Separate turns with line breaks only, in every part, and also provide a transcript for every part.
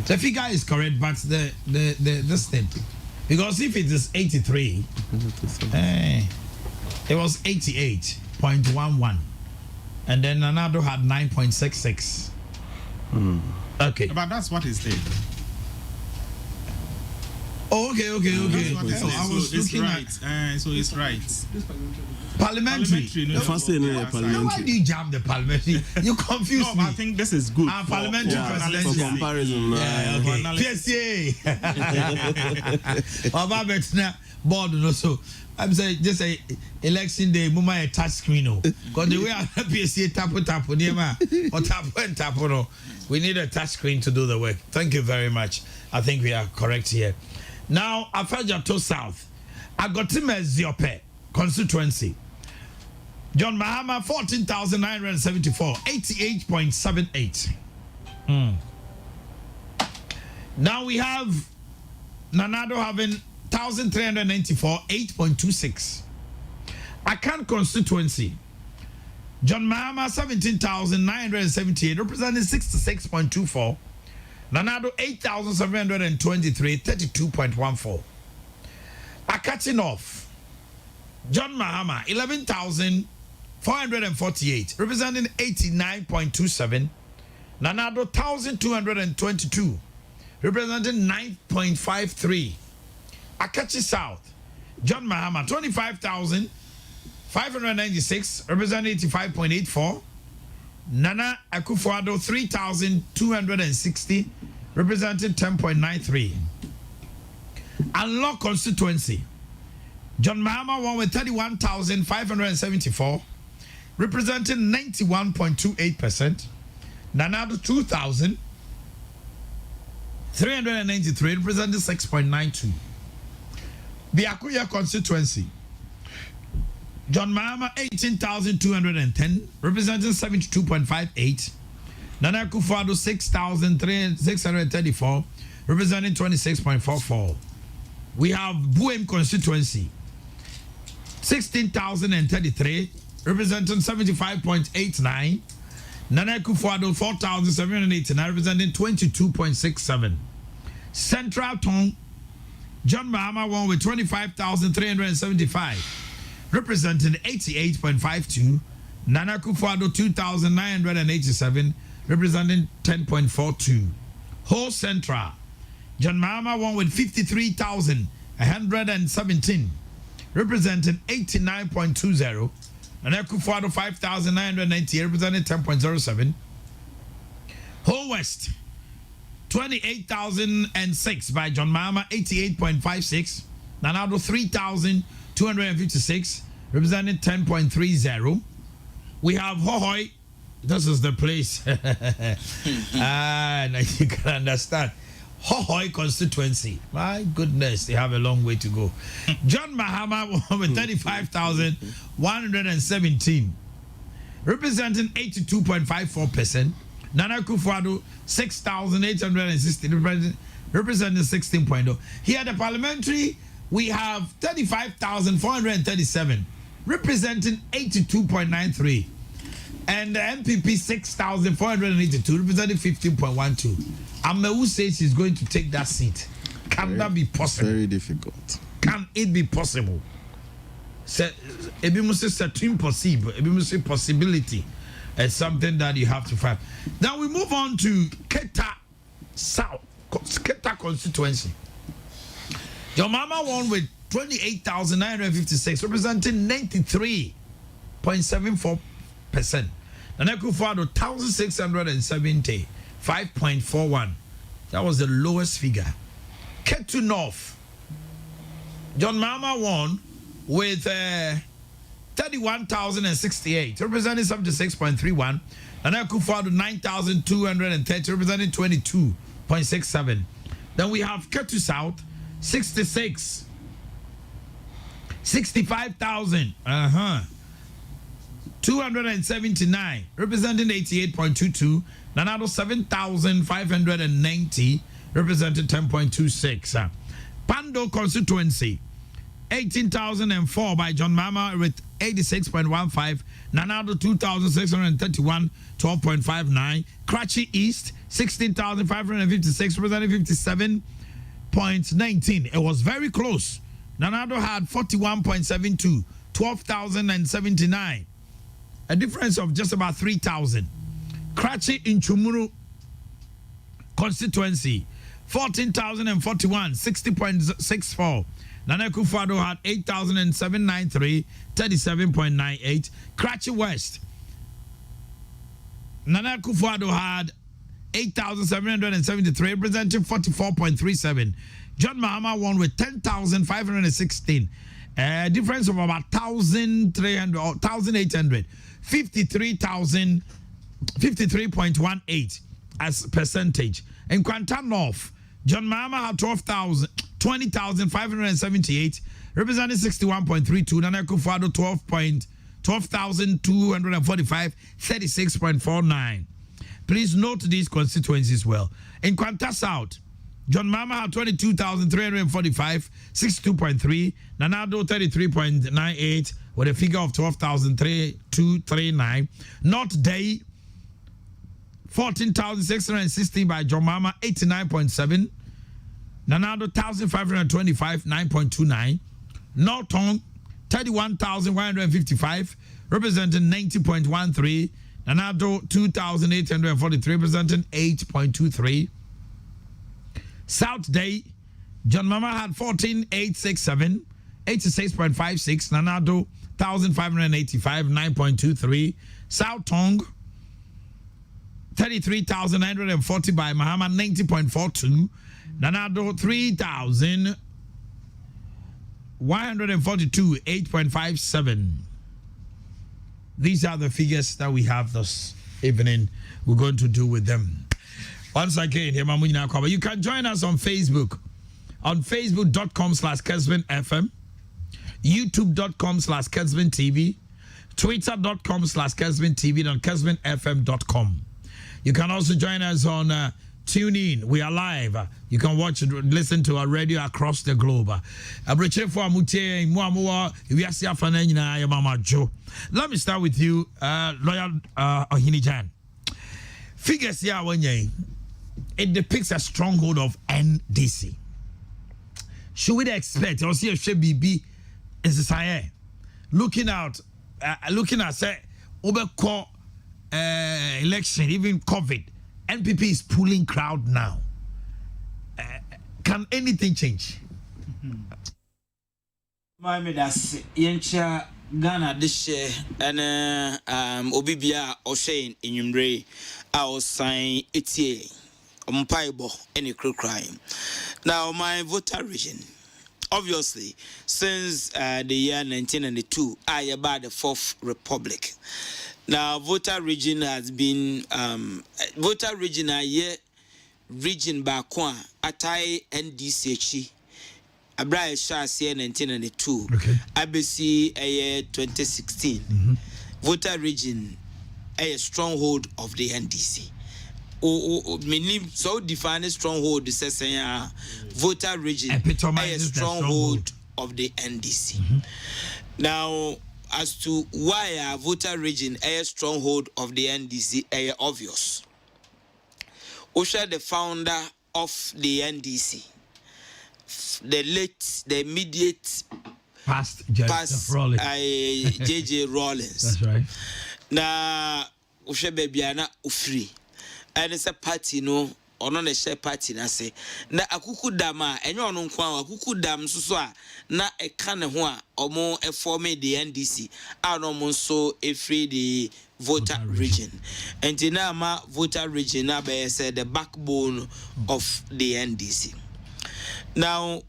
The figure is correct, but the this thing, because if it is 83, it was 88.11, and then Addo had 9.66. Okay,
but that's what he said.
Oh, okay.
So I was looking right. So it's right.
Parliamentary. Why do you jam the parliamentary? You confuse me.
I think this is good.
Parliamentary presidential.
For comparison.
PSA. Board no so. I'm saying just a election day, mama a touch screen. Because the way I PSA tap or tap, we need a touch screen to do the work. Thank you very much. I think we are correct here. Now, Afajato South, I got him as Ziope constituency. John Mahama 14,974, 88.78. Now we have Nanado having 1,394, 8.26. Akan constituency. John Mahama 17,978, representing 66.24. Nanado 8,723, 32.14. Catching off. John Mahama 11,448, representing 89.27. Nanado 1,222, representing 9.53. Akachi South. John Mahama 25,596, representing 85.84. Nana Akufo-Addo 3,260, representing 10.93. Unlock constituency. John Mahama won with 31,574, representing 91.28%. Nanado 2,393, representing 6.92. The Akuya constituency. John Mahama 18,210, representing 72.58. Nana Akufo-Addo 6,634, representing 26.44. We have Buem constituency 16,033, representing 75.89. Nana Akufo-Addo 4,789, representing 22.67. Central Tong, John Mahama won with 25,375, representing 88.52. Nana Akufo-Addo 2,987, representing 10.42. Whole Central, John Mahama won with 53,117, representing 89.20. Nana Akufo-Addo 5,998, representing 10.07. Whole West, 28,006 by John Mahama, 88.56. Nanado 3,256, representing 10.30. We have Hohoi. This is the place. Now you can understand. Hohoi constituency. My goodness, they have a long way to go. John Mahama with 35,117, representing 82.54%. Nana Akufo-Addo 6,860, representing 16.0. Here at the parliamentary, we have 35,437, representing 82.93. And the MPP 6,482, representing 15.12. Amewu says she's going to take that seat. Can that be possible?
Very difficult.
Can it be possible? Possibility. It's something that you have to find. Now we move on to Keta South, Keta constituency. Your mama won with 28,956, representing 93.74%. Nana Akufo-Addo 1,670, 5.41. That was the lowest figure. Ketu North. John Mama won with 31,068, representing 76.31. Nana Akufo-Addo 9,230, representing 22.67. Then we have Ketu South 65,000. 279, representing 88.22. Nanado 7,590, representing 10.26. Pando constituency 18,004 by John Mahama with 86.15. Nanado 2,631, 12.59. Karachi East 16,556, representing 57.19. It was very close. Nanado had 41.72, 12,079. A difference of just about 3,000. Karachi in Chumuru constituency 14,041, 60.64. Nana Akufo-Addo had 8,793, 37.98. Karachi West, Nana Akufo-Addo had 8,773, representing 44.37. John Mahama won with 10,516. A difference of about 1,300 or 1,800. 53.18 as percentage. In Kwanta North, John Mahama had 20,578, representing 61.32. Nana Akufo-Addo 12,245, 36.49. Please note these constituencies well. In Kwanta South, John Mahama had 22,345, 62.3. Nanado 33.98 with a figure of 12,239. North Day 14,616 by John Mahama, 89.7. Nanado 1,525, 9.29. Norton 31,155, representing 90.13. Nanado 2,843, representing 8.23. South Day, John Mahama had 14,867, 86.56. Nanado 1,585, 9.23. South Tong 33,940 by Mahama, 90.42. Nanado 3,142, 8.57. These are the figures that we have this evening. We're going to do with them. Once again, you can join us on Facebook, on facebook.com/KSTU, youtube.com/Kessben TV, twitter.com/Kessben TV, and KSTU.fm.com. You can also join us on TuneIn. We are live. You can watch and listen to our radio across the globe. Let me start with you, Lawyer Ohenene Gyan. Figures here, it depicts a stronghold of NDC. Should we expect, or see a BB is looking at say over election, even COVID, NPP is pulling crowd now. Can anything change?
My medas yencha Ghana dishe and Obibia O'Shane in Yumbre, our sign etie umpaibo any crime. Now my voter region. Obviously, since the year 1992, I about the Fourth Republic. Now, voter region has been voter region a year region Bakwa Atai NDCH. Abra Shas year 1992.
Okay.
ABC a year 2016. Voter region a stronghold of the NDC. Meaning so defined stronghold the says voter region a stronghold of the NDC. Now, as to why a voter region a stronghold of the NDC a obvious. Osha, the founder of the NDC, the immediate
past
JJ Rawlings.
That's right.
Na Osha Bebiana Ufri. And it's a party no or non a share party na say na akuku dama enyo ono nkwa akuku dam so na e kan ho a omo e form the NDC a no mo so e free the voter region and na ma voter region na be say the backbone of the NDC. Now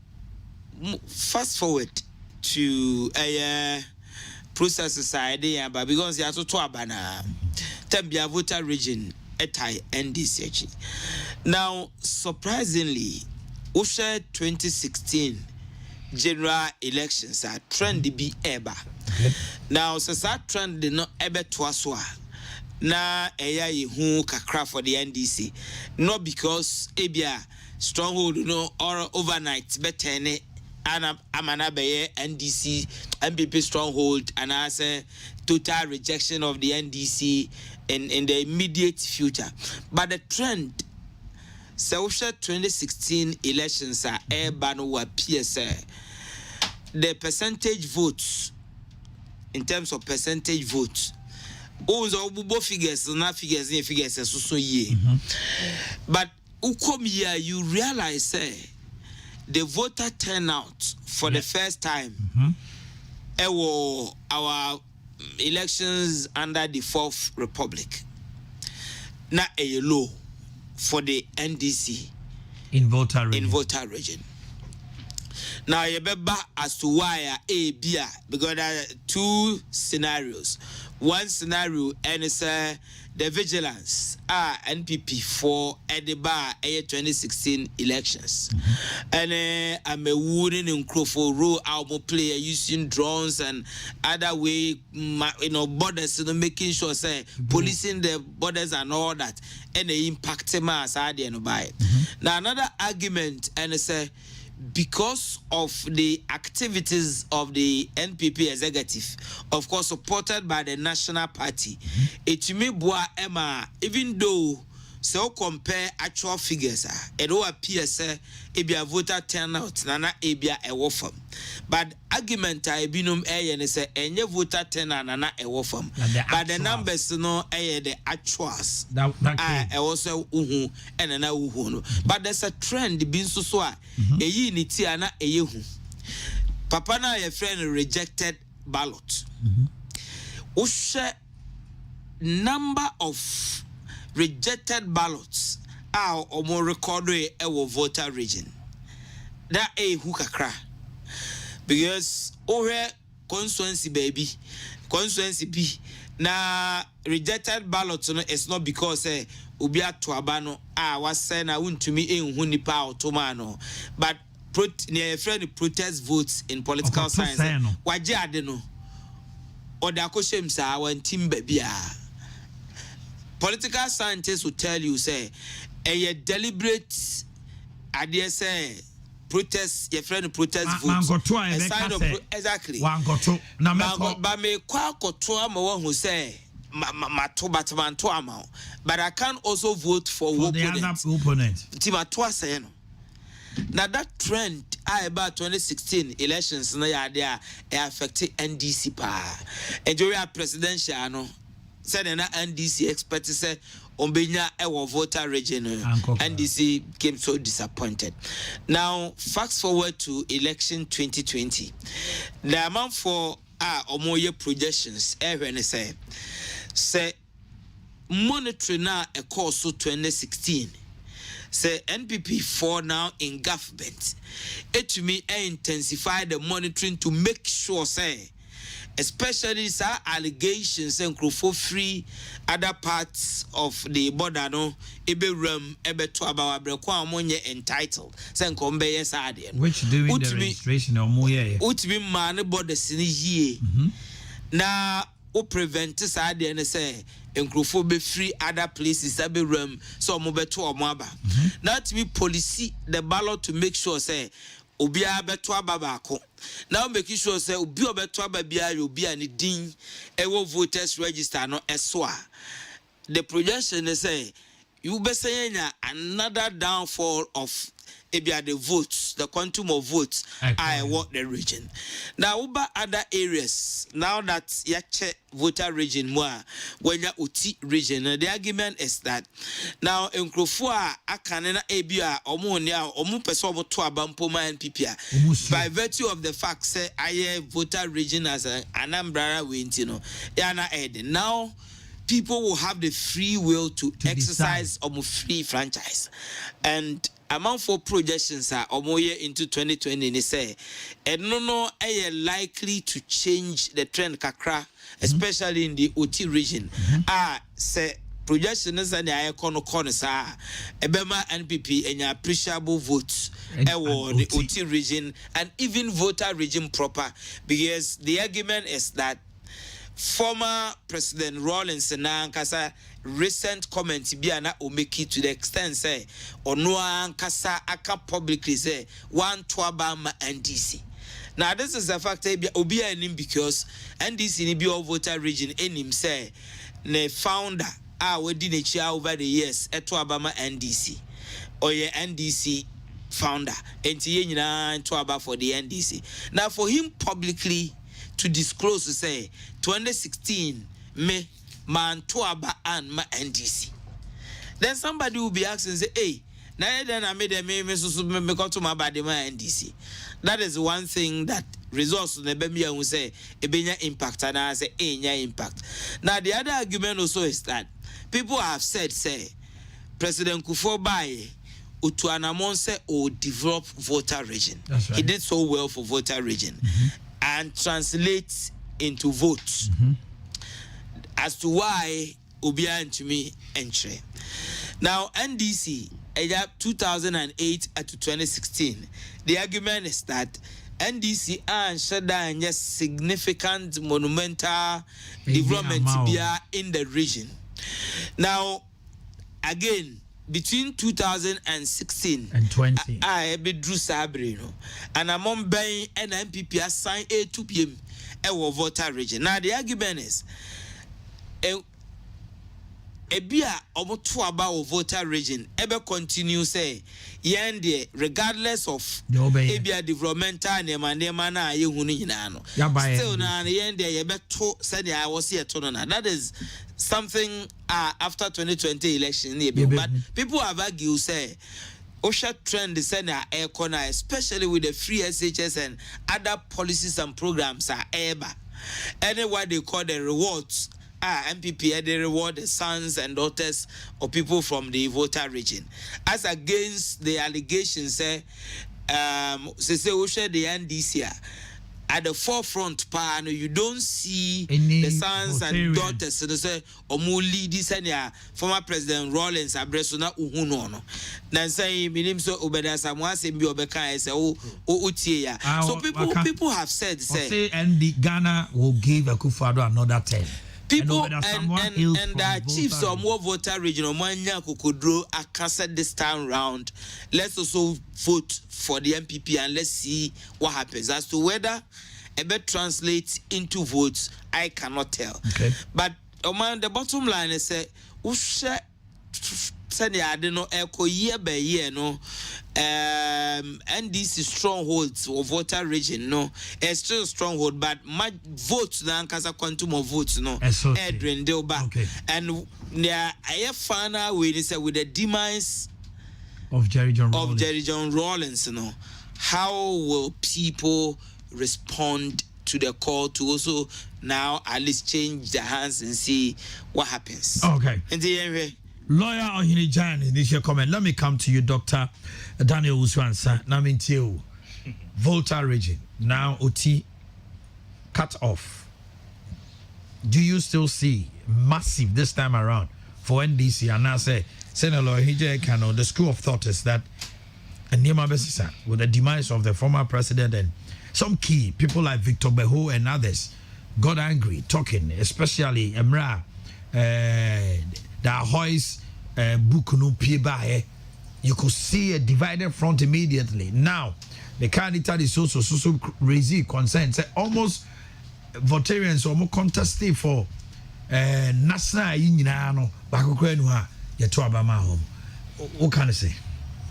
fast forward to a process society but because you have to abana tambia voter region etai NDCH. Now, surprisingly, Usha 2016 general elections are trend be eba. Now, since that trend did not ever twaswa, na eya hu kakra for the NDC, not because ebia stronghold no or overnight betene amana beye NDC MPP stronghold and as a total rejection of the NDC in the immediate future. But the trend, social 2016 elections are urban or PSA. The percentage votes, in terms of percentage votes, both figures, not figures, so ye. But ukomia, you realize the voter turnout for the first time, our elections under the Fourth Republic, na a low for the NDC
in Volta
region. Now you remember as to why because there are two scenarios. One scenario and it's the vigilance NPP for Edinburgh 2016 elections. And I'm a wooden in Crawford role album player using drones and other way, borders, making sure policing the borders and all that, and the impact mass Now another argument and it's because of the activities of the NPP executive, of course supported by the National Party, it may boa Emma, even though so compare actual figures, it will appear a voter turnout, nana ebia a wofam. But argument I binum and say any voter turnout nana a wofam. But the numbers no the actuals. I also and an uhu. But there's a trend being so a unity and a yehu. Papa na a friend rejected ballot. Ushe number of rejected ballots are or more recorded a voter region. That a hookah because over constituency B na rejected ballots it's not because ubia to abano was saying I want to me in hunipa or tomano, but near friend protest votes in political science. Waje adeno or the akoshem sa when team baby. Political scientists will tell you, say, a deliberate idea, say, protest, your friend protest votes. A sign of exactly. But me who say, but I can also vote for
the opponent.
Now that trend, about 2016 elections, they affected NDC pa. And during presidential, no. Said an NDC expert said Ombenya ewa voter region NDC became so disappointed. Now fast forward to election 2020. The amount for omoye projections when say monitoring now a course of 2016. Say NPP for now in government. It to me intensify the monitoring to make sure say especially allegations and for free other parts of the border no ebe ram ebe to about abrekwa amonye entitled say nkombe yes ade
which doing the registration or moye
utbi man border sini hie na o prevent ade and say nkrofo be free other places ebe ram so mo beto omo aba na to be policy the ballot to make sure say obia beto ababako now making sure say obi obeto ababia obi ani din ewo voters register no eswa the projection is say you be saying another downfall of ebia the votes, the quantum of votes I want the region. Now over other areas, now that you check voter region more when you uti region, the argument is that now in Krofua akanena ebia omonia omu person to abampoma NPP by virtue of the fact say I voter region as an Anambra wintino yana ed now people will have the free will to exercise a free franchise. And amount for projections are omoye into 2020 they say and no likely to change the trend kakra, especially in the OT region. Say projections and the icon corners ebema NPP and appreciable votes the OT region and even voter region proper, because the argument is that former President Rawlings Nankasa recent comment bi na o make it to the extent say ono ankasa aka publicly say one to abama NDC. Now this is a fact obi anim because NDC ni bi of Volta region enim say ne founder wedi ne chia over the years eto abama NDC or ye NDC founder enti ye nyina to aba for the NDC. Now for him publicly to disclose to say 2016 me man to aba and ma NDC, then somebody will be asking say hey now then I made me so me come to my body my NDC. That is one thing that results in the baby who say a benya impact and I say enya impact. Now the other argument also is that people have said say President Kufuor Baye Utuanamon say or develop Volta region. Right. He did so well for Volta region and translates into votes as to why Ubia and to me entry. Now NDC 2008 to 2016, the argument is that NDC and Shada and yes significant monumental development in the region. Now again between 2016
and 20,
I be Drew Sabrino and among Bay and MPP assigned a 2 p.m. Volta region. Now the argument is Ebia omoto about Volta region ebe continue say yende regardless of ebia developmental nema na yehu ni nyina no still na yende yebeto said I was here to na. That is something after 2020 election but people have argued say Osha trend is in our air corner, especially with the free SHS and other policies and programs are ever anyway they call the rewards. MPP they reward the sons and daughters of people from the Volta region as against the allegations say the NDC at the forefront you don't see the sons and daughters so they say omuli this and former President Rawlings abresona uhuno no then say minim so obeda samwa say bi obeka say utie ya so people have said say
and the Ghana will give Akufo-Addo another 10.
People and the chiefs of more Volta region Omanya Kokodro are said this time round. Let's also vote for the MPP and let's see what happens. As to whether a bet translates into votes, I cannot tell.
Okay.
But the bottom line is say I don't know echo year by year no NDC strongholds of Volta region no it's still stronghold but my votes na nkasa quantum of votes no Edwin Delba and yeah I final with the demise
of Jerry John
Rawlings you know how will people respond to the call to also now at least change their hands and see what happens.
Okay.
And the
Lawyer Omanhene Gyan, initial comment. Let me come to you, Dr. Daniel Owusu Ansah. Now, Volta region, now OT cut off. Do you still see massive this time around for NDC? And now say, Senator Omanhene, the school of thought is that with the demise of the former president and some key people like Victor Beho and others got angry, talking, especially Emra. The Ahoy's book no pay you could see a divided front immediately. Now the candidate is also raising concern. Say almost Voltarians almost contesting for national union bakokwenua yeto abama home. What can I say?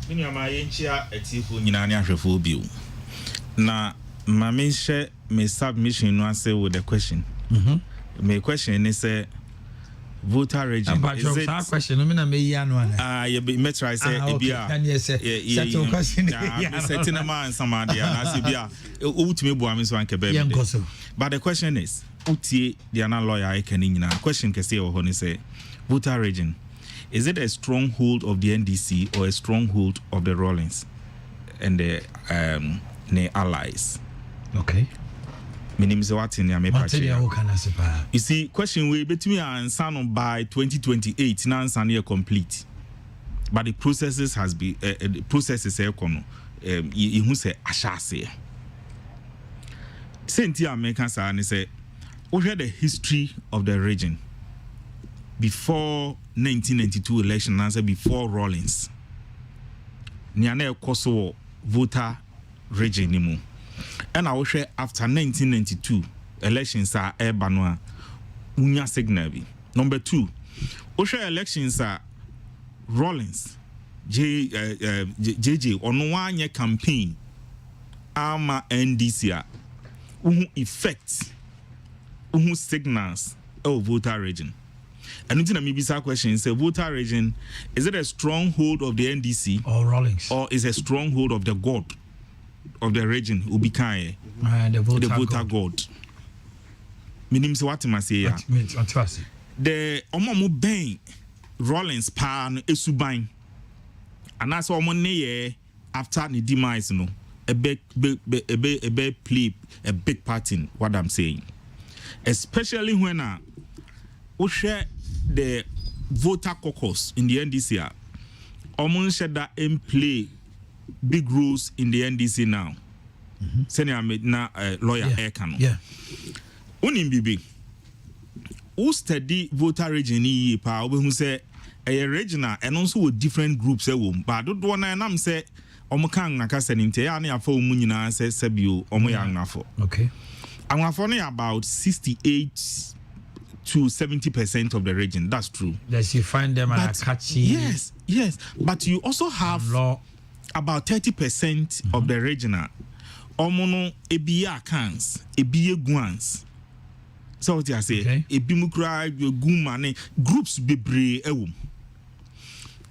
Mini ama yenchia etifu nyina ni ahwefo bio. Na mama share me submission no answer with the question. My question is Volta region.
Is it a question? You
be metro. I say, settle question. Setting a man, somebody, and I say, yeah, ultimately, Buamis one kebab. But the question is, Uti, the another lawyer, I can in a question can say, or honey say, Volta region, is it a stronghold of the NDC or a stronghold of the Rawlings and the allies?
Okay.
You see, question we between Ansah by 2028 now Ansah complete, but the processes has been the processes you say ashase. Saint American say, we heard the history of the region. before 1992 election, answer before Rawlings. Niane Koso Volta region nimu. And I will share after 1992 elections are Banwa Unya Signabi. Number 2, Osha elections are Rawlings JJ on 1 year campaign Ama NDC effects signals Volta region. And it's a question is a Volta region, is it a stronghold of the NDC
or Rawlings,
or is a stronghold of the god of the region Ubikaye,
the
Volta god? Meaning what I say ya. The Omamu Bain Rawlings pan Esubine. And that's Omanhene after the demise, no. A big play, a big part in what I'm saying. Especially when we share the voter caucus in the NDC. Almost share that and play big roles in the NDC now. Senior na lawyer Ekano.
Yeah.
Unim bibi. Who study voter region ni pa who say a regional and also with different groups but don't want to say Omokang Nakasa Ninte, and I for Munina says Sabio, Omoyangafo.
Okay.
I'm about 68 to 70% of the region. That's true.
Yes, you find them catchy.
Yes. But you also have about 30% of the regional. Omono Ebia Kans, Ebia Guans. So what I say, Ebimukra, Gumane, groups bebre ewum.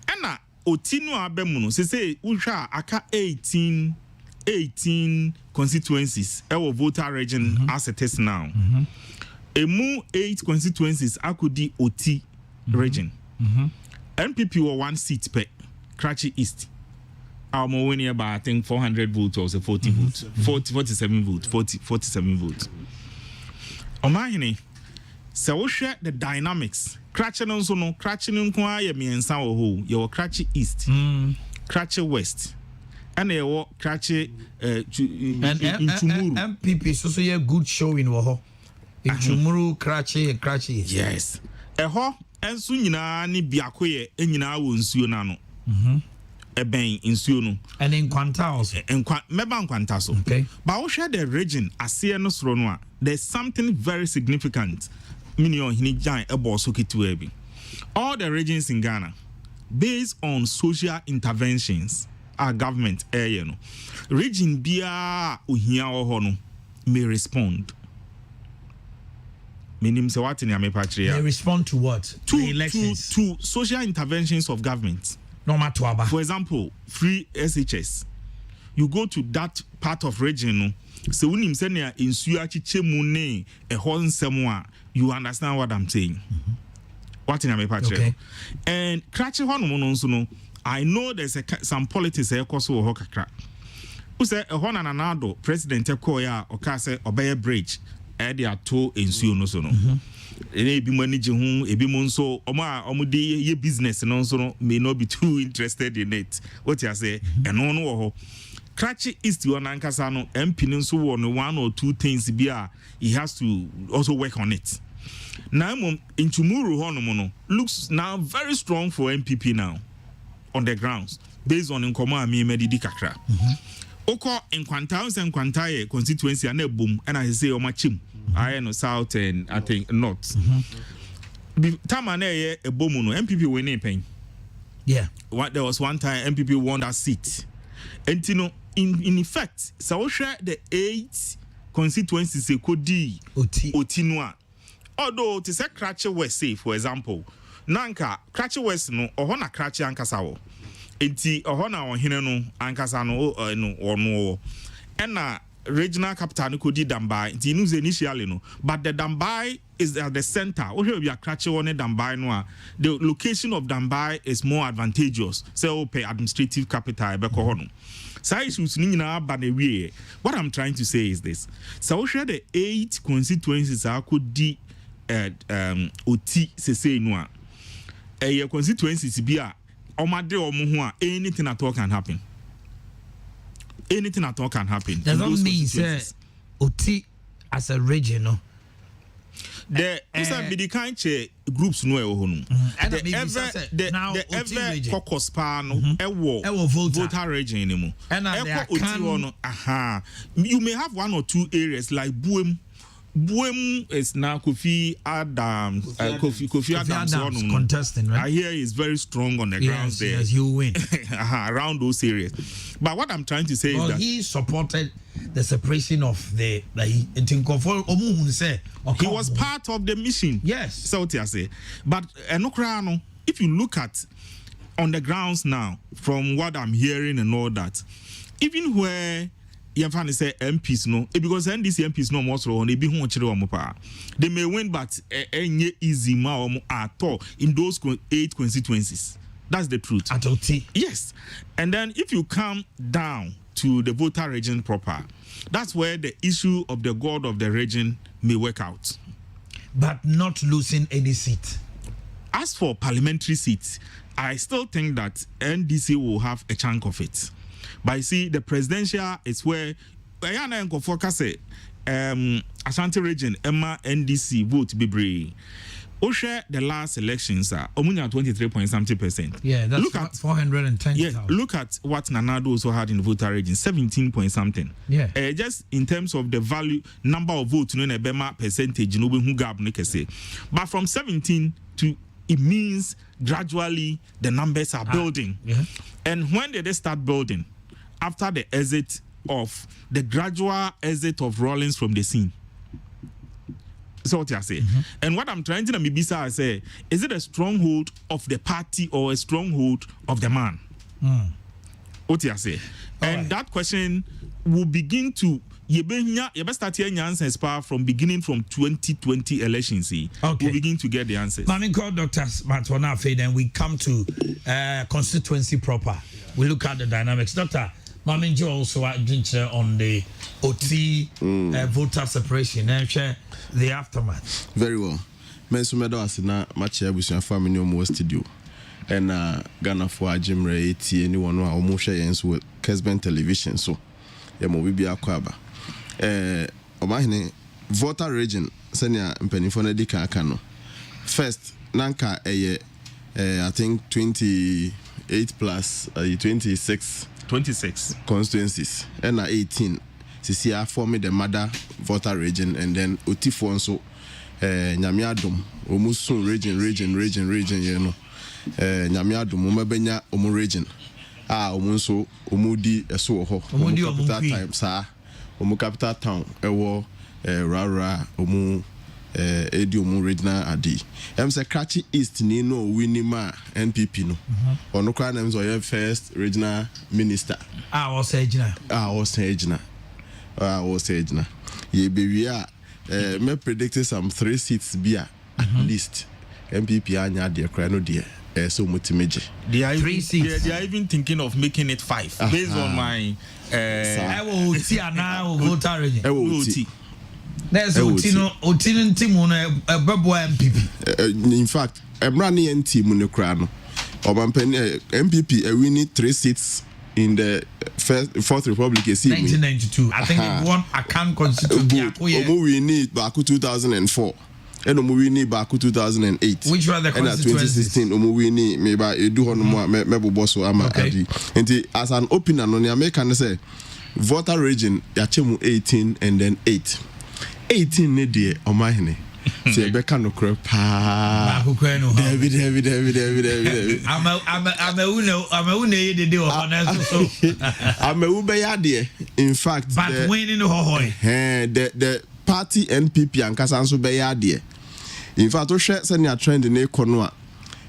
And Otinu abemuno say usha aka 18 constituencies our voter region as it is now. Emu 8 constituencies akudi Oti region. MPP were 1 seat per Karachi East. Our winning about I think 400 votes or 40 votes. 47 votes. 47 votes. Omanhene, so we share the dynamics. Karachi no so no Karachi no kwa ye miensa wo ho ye wo Karachi East, Karachi West, and ye wo Karachi Inchumuru.
MPP so ye good showing wo ho. Inchumuru Karachi East.
Yes. Eho enso nyina ni biakoye enyina wo nsuo na no. Eben nsuo no.
And in Nkwanta also.
Meba Nkwanta so.
Okay.
But we share the region asie no soro no a there's something very significant. Omanhene Gyan also Ebi. All the regions in Ghana, based on social interventions, our government area no. Region Bia Uhia Ohono may respond. Meaning say what in your patria.
They respond to what?
To social interventions of government.
No matter what.
For example, free SHS. You go to that part of region no. So when you say in Suachi a whole semua, you understand what I'm saying. What in a patch? And Karachi no, I know there's some politics here cause or hokakra. Who say a Hon and Addo President Koya or Kase or Bay Bridge, Edia to in Suno. It be managing whom a bimonso omudi ye business and also may not be too interested in it. What you say, and no. Karachi East you Ankasano and Peninsula on 1 or 2 things he has to also work on it. Now in Chumuru Honomono looks now very strong for MPP now on the grounds based on Nkoma Mi Medidi Kakra. Oko in Quantaus and Quantaye constituency and a boom and I say Omachim. I know south and I think north. Tamane a bomuno MPP winning pain.
Yeah.
There was one time MPP won that seat. And you know, in effect, so share the 8 constituencies could di Otinua. Although to say Karachi West, say for example, Nanka Karachi West no Ohona Karachi Ankasawo. Enti Ohona Ohene no Ankasano no. And regional capital no could di Dambai. Enti news initially no, but the Dambai is at the center. Where we are Karachi one Dambai no. The location of Dambai is more advantageous. So pay administrative capital beko hono. What I'm trying to say is this. So share the 8 constituencies I could di Oti say no. A constituencies be a omade omo anything at all can happen. Anything at all can happen.
Does that mean say Oti as a region no?
The the kind groups no ehonu. The ever caucus pan Volta region anymore. You may have one or two areas like Buem is now Kofi Adams
contesting, right?
I hear he's very strong on the grounds there.
Yes, you win.
Around those areas. But what I'm trying to say is that
he supported the separation of he
was part of the mission.
Yes.
So what I say. But if you look at on the grounds now, from what I'm hearing and all that, even where you say MPs no, because NDC MPs no more so they be they may win, but easy at all in those 8 constituencies. That's the truth. Yes. And then if you come down to the Volta region proper, that's where the issue of the god of the region may work out.
But not losing any seat.
As for parliamentary seats, I still think that NDC will have a chunk of it. But you see, the presidential is where Ashanti Region, Emma NDC vote be brave. Osha the last elections are 23.something%.
Yeah, that's look at 410.
Yeah, look at what Nanado also had in the Volta region, 17.something.
Yeah.
Just in terms of the value number of votes, percentage, but from 17 to it means gradually the numbers are building.
Yeah.
And when did they start building? After the exit of the gradual exit of Rawlings from the scene. So what I say. And what I'm trying to maybe say, is it a stronghold of the party or a stronghold of the man? What I say. And that question will begin to start hearing answers from beginning from 2020 elections. Okay. We'll begin to get the answers.
I mean, call Dr. Matwana Fade, and we come to constituency proper. We look at the dynamics. Dr. Maminjo also adventure on the OT voter separation and share the aftermath.
Very well. Mensumedo asina machi abusuan family omo studio. And Ghana for Jimre 80 anyone who almost shares with Kessben television so yemo bibi akwaba. Omanhene Volta region senior mpenifone dika akano. First nanka I think 28 plus 26 constituencies and 18 CCR forming the mother Volta region and then Otifonso Nyamiadum Owusu region you know Nyamiadum Omabenya Omu region Omunso Omudi Eso ho capital time sa Omu capital town ewo Rara Omu Edi Omu regional adi say Krachi East ni no winima NPP no ono kwa na mzo first regional minister
was ejina
ye be me predicted some 3 seats be at least MPP anya de kra no de so mutimeje
they are 3 seats they are even thinking of making it 5 based on my
I will see now Volta region there's
Otino
team Bebo MPP.
In fact, I'm running team no crano. MPP we need 3 seats in the Fourth Republic.
1992. I think they won a can constitution.
We need Baku 2004. And we need Baku 2008.
Which were the constituencies?
2016. We need maybe do on more maybe bosso ama adi. And as an opener on the American say Volta region yachemu 18 and then 8. 18 ne de Omanhene se be kan okra pa David
I'm ye de o na so
amewu be ya de in fact
but winning no hoy
the party NPP ankasa nso be ya de in fact o hwe se ne trend ne ekono a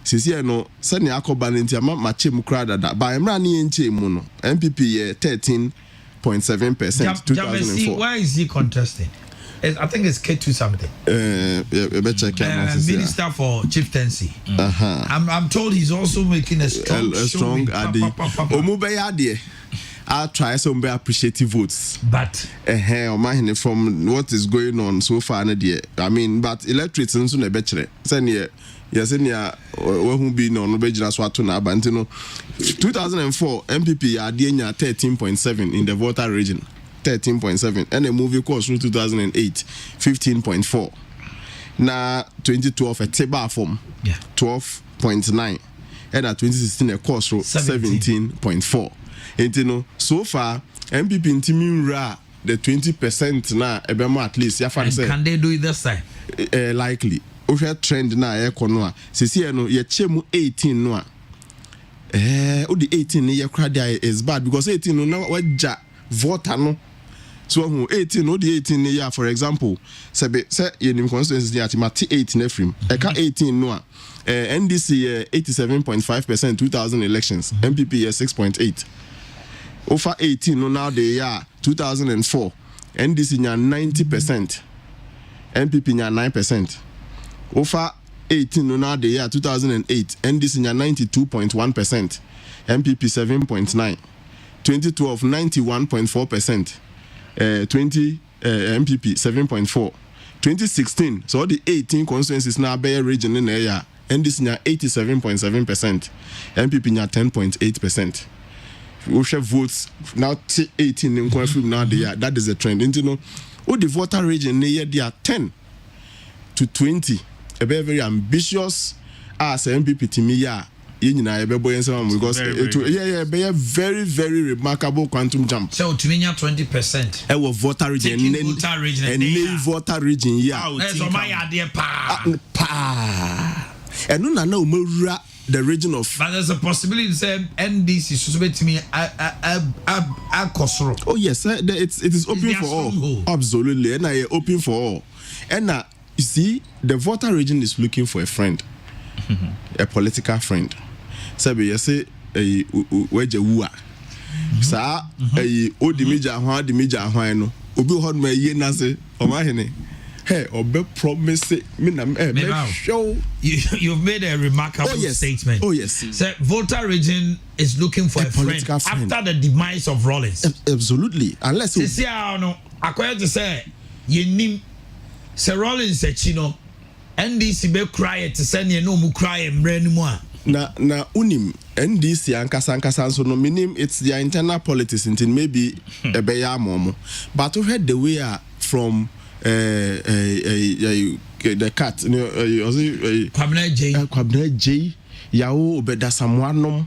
sisi no se ne akoba ne ntia ma chem kra dada ba emra ne enche mu no NPP ye 13.7% 2004
why is he contesting? I think it's K2 something. Minister for Chieftaincy. I'm told he's also making a strong
adi. I'll try some be appreciative votes.
But
Omanhene from what is going on so far, I mean, but electorates and soon a better. Senior, yes, who be no Bejina Swatuna, Bantino 2004 MPP are 13.7 in the Volta region. 13.7 and a movie course through 2008 15.4 na 2012 a table form 12.9 and at 2016 a course 17.4. And you know, so far MPP in Timura the 20% na ebema at least ya fan say
can they do it this time?
Likely we trend na ekono a sisi no ye chemu 18 no a o the 18 ne ye kra dia is bad because 18 no na waja Volta no so 18 no the 18 ne ya for example say ye nim constituency dia mati 18 efrim e ka 18 no a NDC 87.5% 2000 elections MPP 6.8 over 18 no now they are 2004 NDC nya 90% MPP nya 9% over 18 no now they are 2008 NDC nya 92.1% MPP 7.9 2012 91.4% 20 MPP 7.4 2016 so the 18 constituencies now Bay region in area NDC nya 87.7% MPP nya 10.8%. We share votes now 18 in confirm now they are that is a trend. You know, the Volta region they are 10 to 20. A very ambitious as MPP to me yeah. Because be a very very remarkable quantum jump.
So to me 20%.
It was Volta region and Volta region yeah.
That's my idea pa.
And no na the region of
but there's a possibility to say NDC should to me
oh yes it is open for all absolutely and I open for all and you see the Volta region is looking for a friend a political friend sabi you say weje wua sa odi meja hwan no obi ho no ye na se Omanhene hey, obe promise me na show.
You've made a remarkable statement.
Oh yes.
So Volta region is looking for a friend after the demise of Rollins.
Absolutely. Unless
this year no, according to say yenim say Rollins say chino NDC be cry to send you no mu cry mre ni mu a.
Na unim NDC ankasa so no minim it's their internal politics until maybe ebe ya momo. But we heard the way from the cat Kwabena J Yawo Obeda Samwanom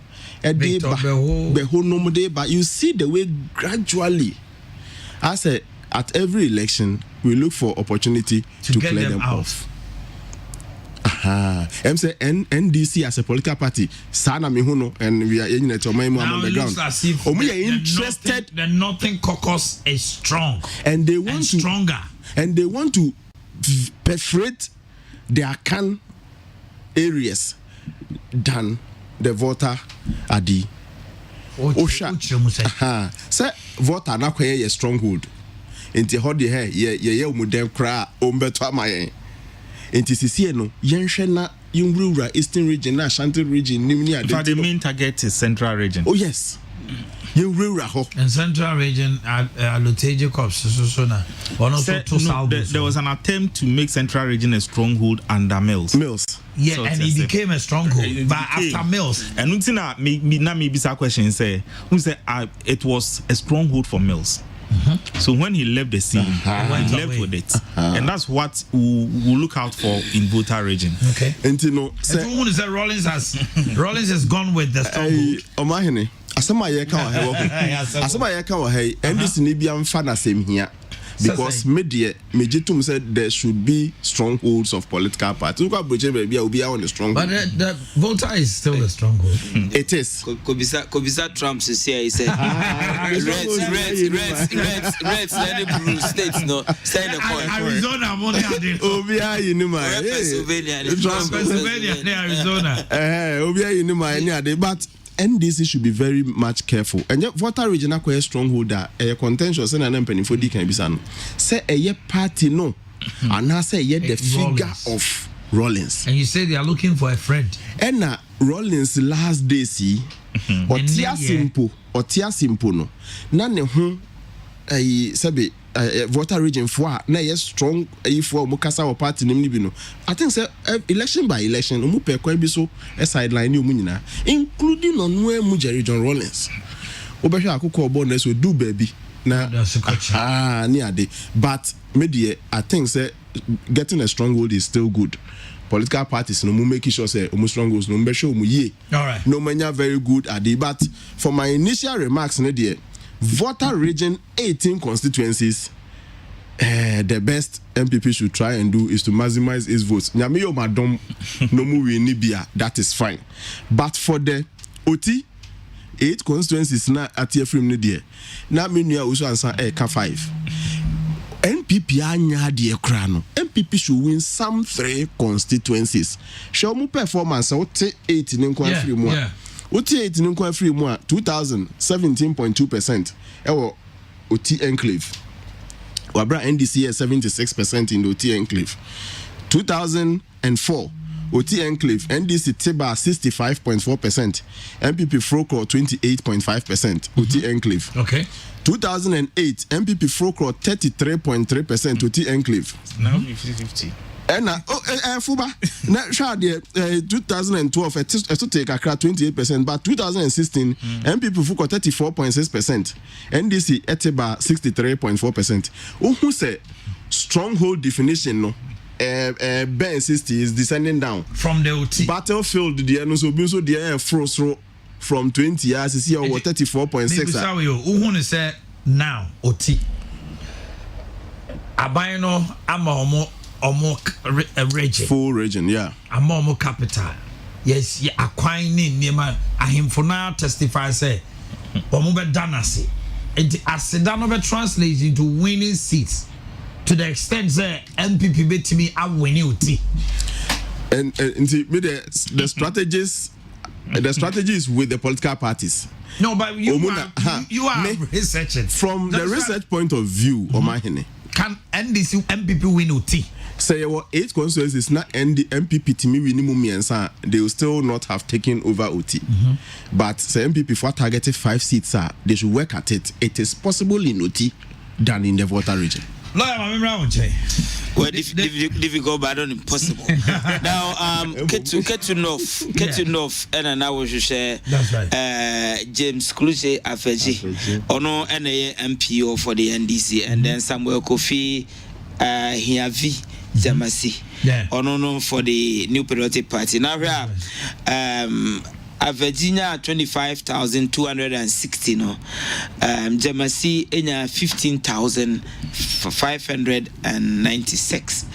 Behonom de but you see the way gradually I say at every election we look for opportunity to clear them off. I'm say NDC as a political party sana mihuno and we are in the on the ground.
We are interested. The Northern Caucus is strong
and they want to
stronger.
And they want to perforate their can areas than the Volta Adi. Osha. Say Volta na kwa ye stronghold. Inti hodi he ye umudem kra ombeto amaye. Inti sisi no yenhwe na yumrura Eastern Region na Ashanti Region nimni ade.
But the main target is Central Region.
Oh yes.
In Central Region, Luteje Corps,
there was an attempt to make Central Region a stronghold under Mills.
Yeah, so and it became a stronghold. But after Mills.
And maybe some question say, it was a stronghold for Mills. So when he left the scene, he left with it, and that's what we'll look out for in Volta region.
Okay.
And you know,
Rollins has gone with the stronghold.
Omanhene. Asama yeka wa hey NDC ni bia mfa na sem hia because mejitum said there should be strongholds of political parties. Look at Bridget be on the stronghold.
But the Volta is still a stronghold.
It is.
Kobisa Trump say reds let the blue states no stay in the point.
Arizona money
Obia yinima.
Pennsylvania Arizona.
Obia yinima any ade but NDC should be very much careful. And yet, Volta region are a stronghold a contentious and an penny for D can be son. Say a party no, and I say yet the figure of Rollins.
And you say they are looking for a friend.
And Rollins last day see or tia simple no. None whom a sabi Volta region for na yes strong for Mukasa or party no. I think say election by election umupe kwa bi so a sideline you munina including on where Mujer region Rollins. Obehwa akoko obo so do baby na ni ade but media I think say getting a stronghold is still good. Political parties no making sure say strongholds no be show ye.
All right.
No many very good at the, but for my initial remarks in the Volta region 18 constituencies, the best MPP should try and do is to maximize his votes. Nyamiyo madam no mu we nibia, that is fine. But for the OT 8 constituencies na atie from ne die. Na me nua Owusu Ansah ka 5. NPP anya de kra no. NPP should win some 3 constituencies. Show mu performance wote 8 ne nkwa free mu. Wote 8 ne nkwa free mu 2017.2%. Ewo OT enclave. Wabra NDC 76% in the OT enclave. 2004 OT enclave NDC Tiba 65.4%, MPP Frocro 28.5%. OT enclave.
Okay.
2008 MPP Frocro 33.3% OT enclave.
Now 50-50.
And Fuba na 2012 it take a 28%, but 2016 MPP Frocro 34.6%, NDC Etiba 63.4%. Who say stronghold definition no? Ben 60 is descending down
from the OT
battlefield. The so the frost from 20 years is here over 34.6.
Who say now OT Abayno ama omo region,
full region, yeah,
ama capital. Yes, yeah, acquiring nema ahimfo na testify say omo be danasi. It asidano be translate into winning seats. To the extent that MPP bet me I win OT.
And the strategies, the strategies with the political parties.
No, but you are researching
from the research point of view. Omanhene,
can NDC MPP win OT?
Say 8 constituencies not end the MPP to me minimum Ansah, they will still not have taken over OT. But say MPP for targeted 5 seats, they should work at it. It is possible in OT than in the Volta region.
Lawyer, I'm around.
Well, difficult, but not impossible. Now, get to North, and I will share.
That's right.
James Kluche Afeji, Ono NA MPO for the NDC, and then Samuel Kofi Hiavi Jamasi, Ono for the New Patriotic Party. Now we are Virginia 25,260 no. Jamasi enya 15,596.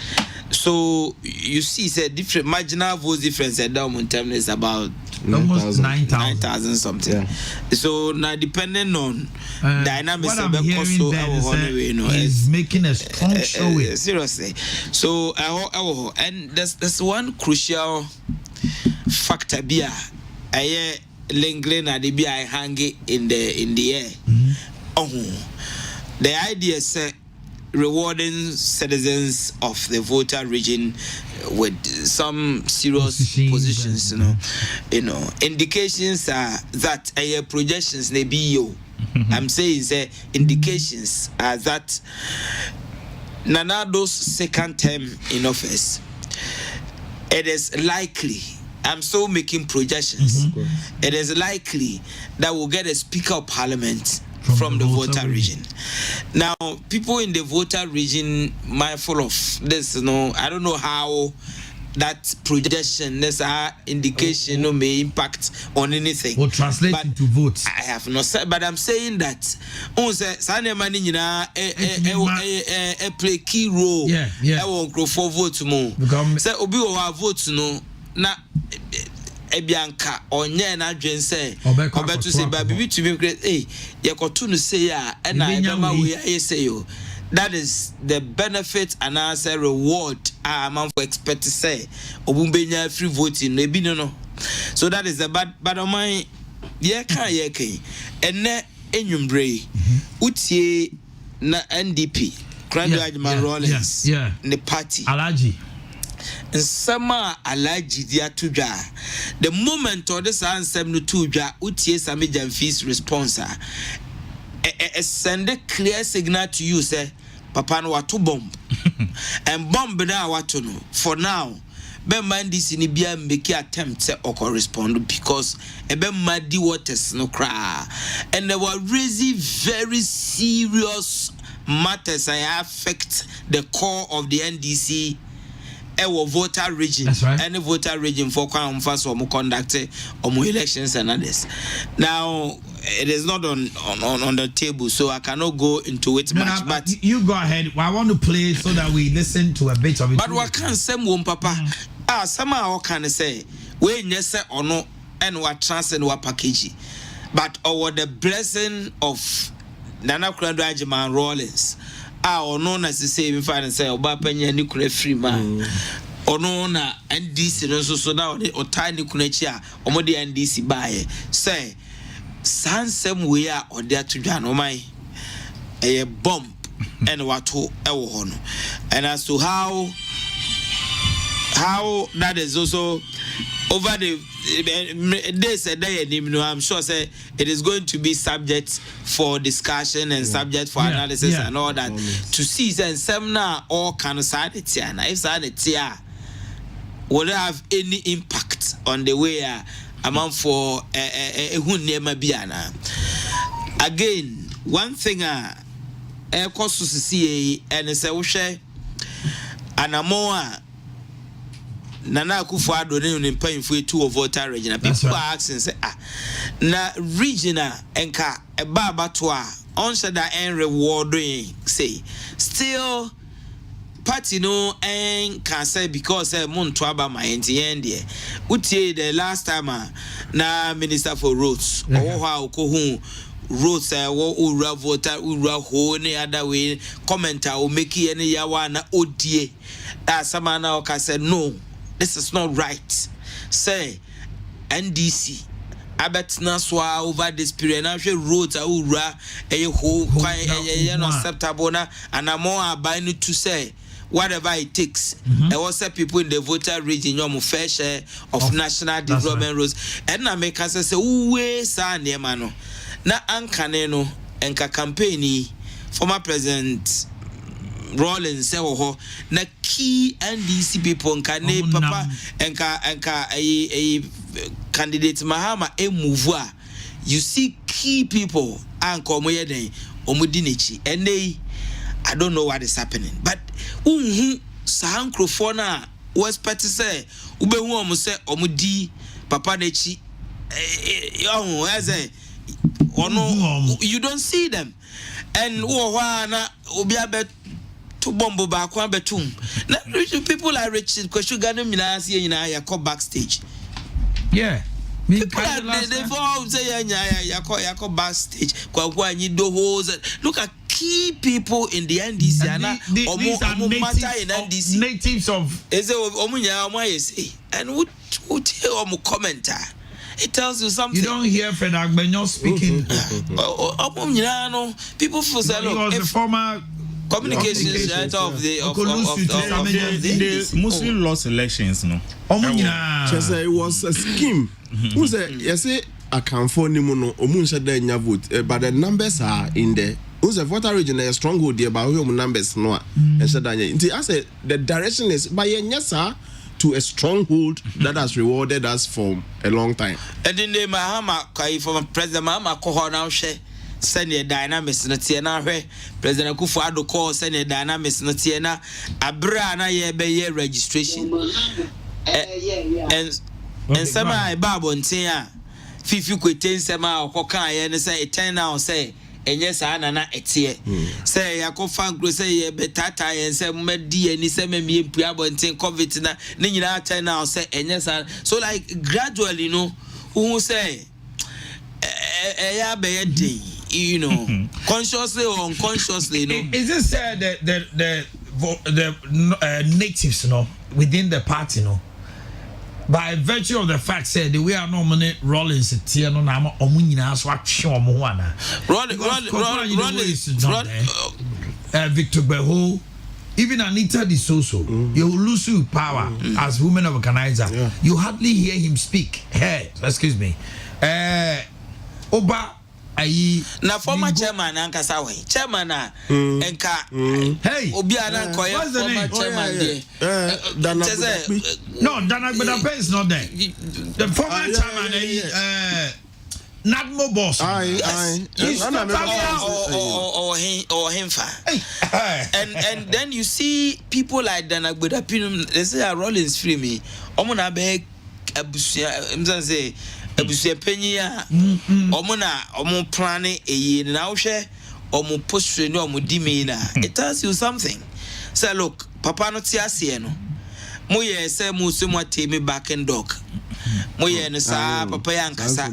So you see, it's a different marginal vote difference. At down term is about
almost 9,000
something. Yeah. So now depending on dynamics,
what I'm hearing is making a strong showing.
Seriously. So and there's one crucial factor here. I lingering at the BI hanging in the air. The idea is rewarding citizens of the Volta region with some serious positions, you know. Indications are that projections they be you. I'm saying indications are that Nanado's second term in office, it is likely. I'm still making projections. It is likely that we'll get a Speaker of Parliament from the Volta region. Now, people in the Volta region mindful of this, I don't know how that projection, this indication, may impact on anything.
Or translate into votes.
I have not said, but I'm saying that play key role. I won't grow for votes more. Say obi o votes no. Na ebianka onye na adwen say obeto say ba bibi to be great yekoto no say na ebema we say yo. That is the benefit and answer reward man for expect to say obumbenya free voting no ebi no. So that is the bad on my ye kan enne enwumbre utie na NDP Crandman Rollins the party
Alaji
and sama alaji dia tudwa the moment or this answer no tudwa utie same Jamfis response send a clear signal to you say papa no wato bomb and bomb na wato no for now be man this ni bia make attempt or correspond because ebe madi waters no cry and they were raising very serious matters affect the core of the NDC. Volta region,
that's right.
Any Volta region for first or conduct elections and others. Now it is not on the table, so I cannot go into it much. But
you go ahead. I want to play so that we listen to a bit of it.
But what can say, Papa? Somehow can say we yes or no, and what trans and what package. But over the blessing of Nana Krandrajiman Rollins. Or no necessarily find say Oba Penya nuclear free man. Or no na NDC no so now or tiny kunechia or more the NDC buy. Say some we are or there to Jan my a bump and what to Ewohono. And as to how that is also over the days a day, I'm sure say it is going to be subject for discussion and subject for analysis and all that to see and some now all kind of sanity and if sanity will have any impact on the way amount for again. One thing cost to see and it's a share and a more. Nana Akufo-Addo ne paying for 2 of Volta region. People are asking say na regional enka eba batwa on that and rewarding say still party no and can say because Montwaba my NTN there. Utie the last time na minister for roads or how ko roads wo ura Volta ura Ohene other way commenter o make any yawa na odie samana o ka say no. This is not right. Say NDC. I bet Naswa over this period. Now she roads a whole quite acceptable and I'm more buying to say whatever it takes. There was people in the Volta region, your fair share of national development roads. And I make us say, "Uwe sa niemano." Na ankaneno enka campaign former president Rollins say na key NDC people nka ne papa enka a candidate Mahama move. You see key people anka omoyeden omudinechi and I don't know what is happening, but sahankrofo na was party say ubehu omo say omudi papa nechi you don't see them and na obiabe to bombo back one betum. People are rich because you got them in a backstage.
Yeah.
People are they all say yako backstage. Look at key people in the NDC
these are natives of
and would commenter. It tells you something.
You don't hear Fred Agbenyo speaking.
People for
he was the former
communications of the
Muslim lost elections, no.
It was a scheme. Who said yes? I can't phone him no. Omunsa de nya vote, but the numbers are in there. Who's a Volta region a stronghold there, but home numbers no. And said I said the direction is by a to a stronghold that has rewarded us for a long time.
And in the Mahama, from President Mahama, now share. Send your dynamics na tiena hwe President Akufo-Addo call send your dynamics na tiena abra na ye be registration and some I babo ntia fifi kweten sema okoka ye ne say eten now say enye sa na etie say yakofa nkro say ye betata ye say medi ani say memie mpua bonten covid na ne nyina eten now say enye sa so like gradually no who say you know, consciously or unconsciously, you know.
Is this the natives, you know, within the party, you know, by virtue of the fact said we are nominate Rollins Tier no nama omunina so action omuana. Rollins Victor Beho, even Anita Disoso, you lose your power as women of organizer. You hardly hear him speak. Hey, excuse me. Oba
na former chairman ankasa we chairman enka
hey
obiara nkoye former chairman there
no Dana Gbedape is not there. The former chairman Nadmo boss.
He's or himfa. And then you see people like Danagbuda, they say Rollins free me. Omona beg abusia say abusia penya omona omo plane eyi na wo hwe omo posture ni omo dimi na. It tells you something. Say look, papa no ti ase no. Mo ye say mo so mo temi back and dog. Moye no sa papa yankasa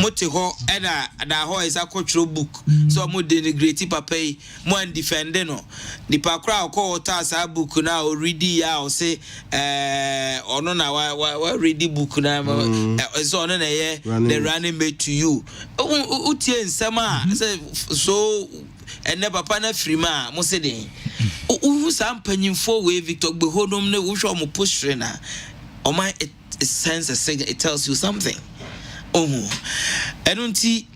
mote ho ena da ho is akotro book so mo denigrate papa yi mo and defend no the pakra ko ta sa book na o read ya o say ono na wa read book na so ono na ye the running mate to you utie nsema so ene papa na free ma mo se den u sam panyimfo we Victor Gbehodom na wo hwo mo posture na o man it sends a signal, it tells you something. And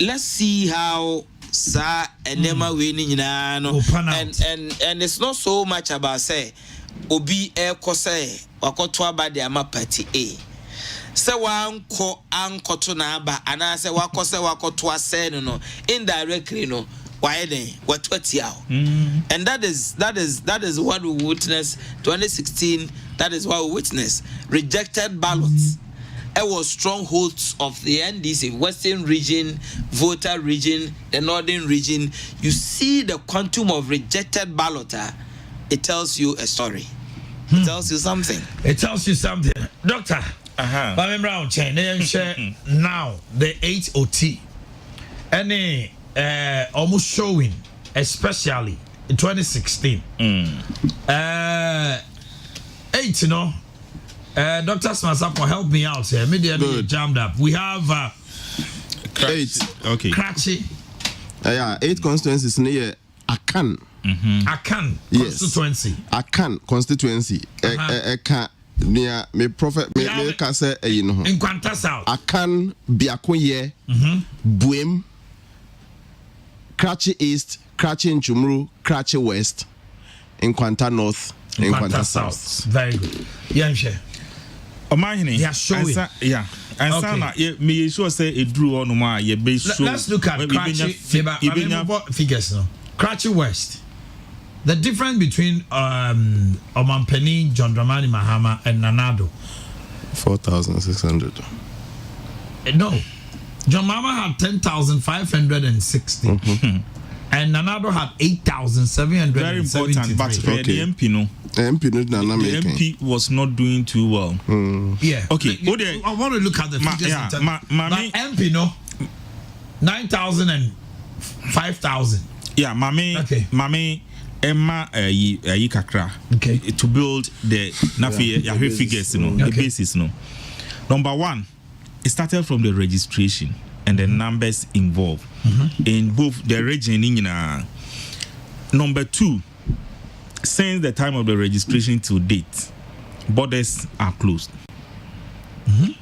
let's see how sa enema winning and it's not so much about say obi kose wakotwa ba de ama party A. Se wanko anko to na ba ana se wakose wakotwa se no indirectly no why then what and that is what we witnessed 2016. That is what we witnessed. Rejected ballots. It was strongholds of the NDC, Western region, Volta region, the Northern region. You see the quantum of rejected ballot. It tells you a story. It tells you something.
It tells you something. Doctor, now the 8 OT. Any almost showing, especially in 2016. 8, you know. Dr. Sarpong, help me out here. Maybe jammed up. We have
8. Okay.
Kratchi.
8 constituencies near Akan.
Akan constituency.
Akan constituency. Near me prophet me kase you know.
In Kwanta South.
Akan Biakoye. Buem. Kratchi East, Kratchi Nchumru, Kratchi West, in Kwanta North, in Kwanta South.
Very good. Yeah, sure.
Omanhene.
Yeah, showing.
Yeah. And me sure say it drew on my base.
Let's look at Kratchi figures now. Kratchi West. The difference between Omanhene, John Dramani Mahama, and Nanado.
4,600.
No. John Mahama had 10,560. And Nanado had 8,773.
Very important, but the MP no.
The
MP was not doing too well.
Yeah.
Okay.
I want to look at the figures. MP no. 9,000 and 5,000.
Yeah, Mame Emma kakra.
Okay.
To build the figures, the basis, Number 1. It started from the registration and the numbers involved in both the region. Number 2, since the time of the registration to date, borders are closed.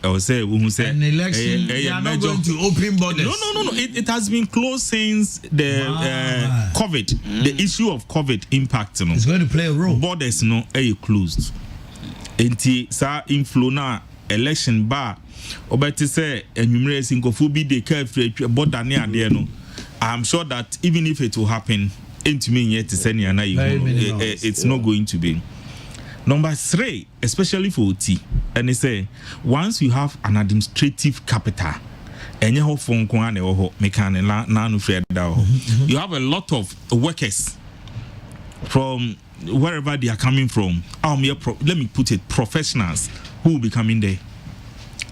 I would say,
an election, they are not going to open borders.
No. It has been closed since the COVID, the issue of COVID impact.
It's going to play a role.
Borders closed. Enti sa inflow na election bar. Obeti say enumerate inkofubi de carefree border near there no. I'm sure that even if it will happen, into me yet to send it's not going to be. Number 3, especially for OT, and they say once you have an administrative capital, and you have you have a lot of workers from wherever they are coming from. Let me put it, professionals who will be coming there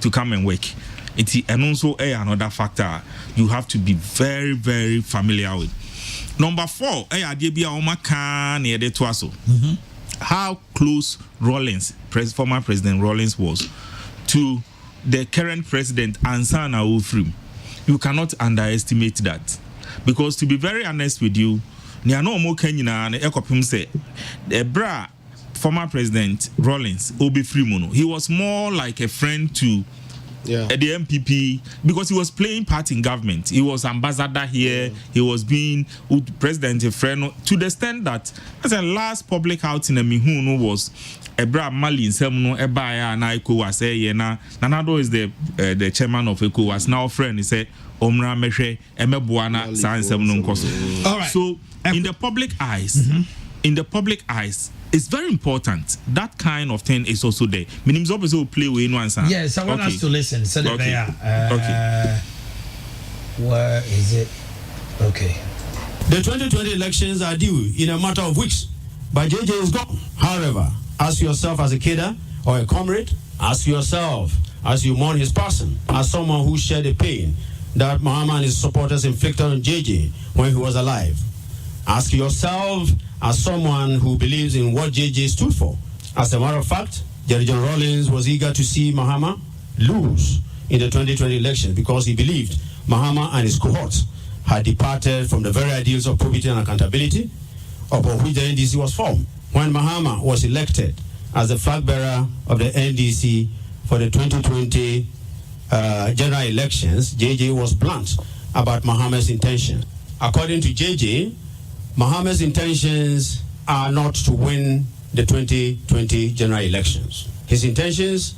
to come and work. And also another factor you have to be very, very familiar with. Number 4, how close former President Rawlings was to the current president Ansah. You cannot underestimate that, because to be very honest with you, former President Rawlings Obi Freemono, he was more like a friend to the MPP, because he was playing part in government. He was ambassador here. He was being president a friend to the extent that as a last public outing in Mihuno was Ebra Mali Semno Ebaya na ECOWAS Nanado is the chairman of ECOWAS now friend. He said omra mehwe emeboana sansem no nkoso. So in the public eyes, it's very important. That kind of thing is also there. Minimum also play with one side.
Yes, I want us to listen. So okay. Where is it? Okay.
The 2020 elections are due in a matter of weeks, but JJ is gone. However, ask yourself as a kidder or a comrade, ask yourself as you mourn his person, as someone who shared the pain that Mahama and his supporters inflicted on JJ when he was alive. Ask yourself as someone who believes in what JJ stood for. As a matter of fact, Jerry John Rawlings was eager to see Mahama lose in the 2020 election because he believed Mahama and his cohorts had departed from the very ideals of probity and accountability upon which the NDC was formed. When Mahama was elected as the flag bearer of the NDC for the 2020 general elections, JJ was blunt about Mahama's intention. According to JJ, Mahama's intentions are not to win the 2020 general elections. His intentions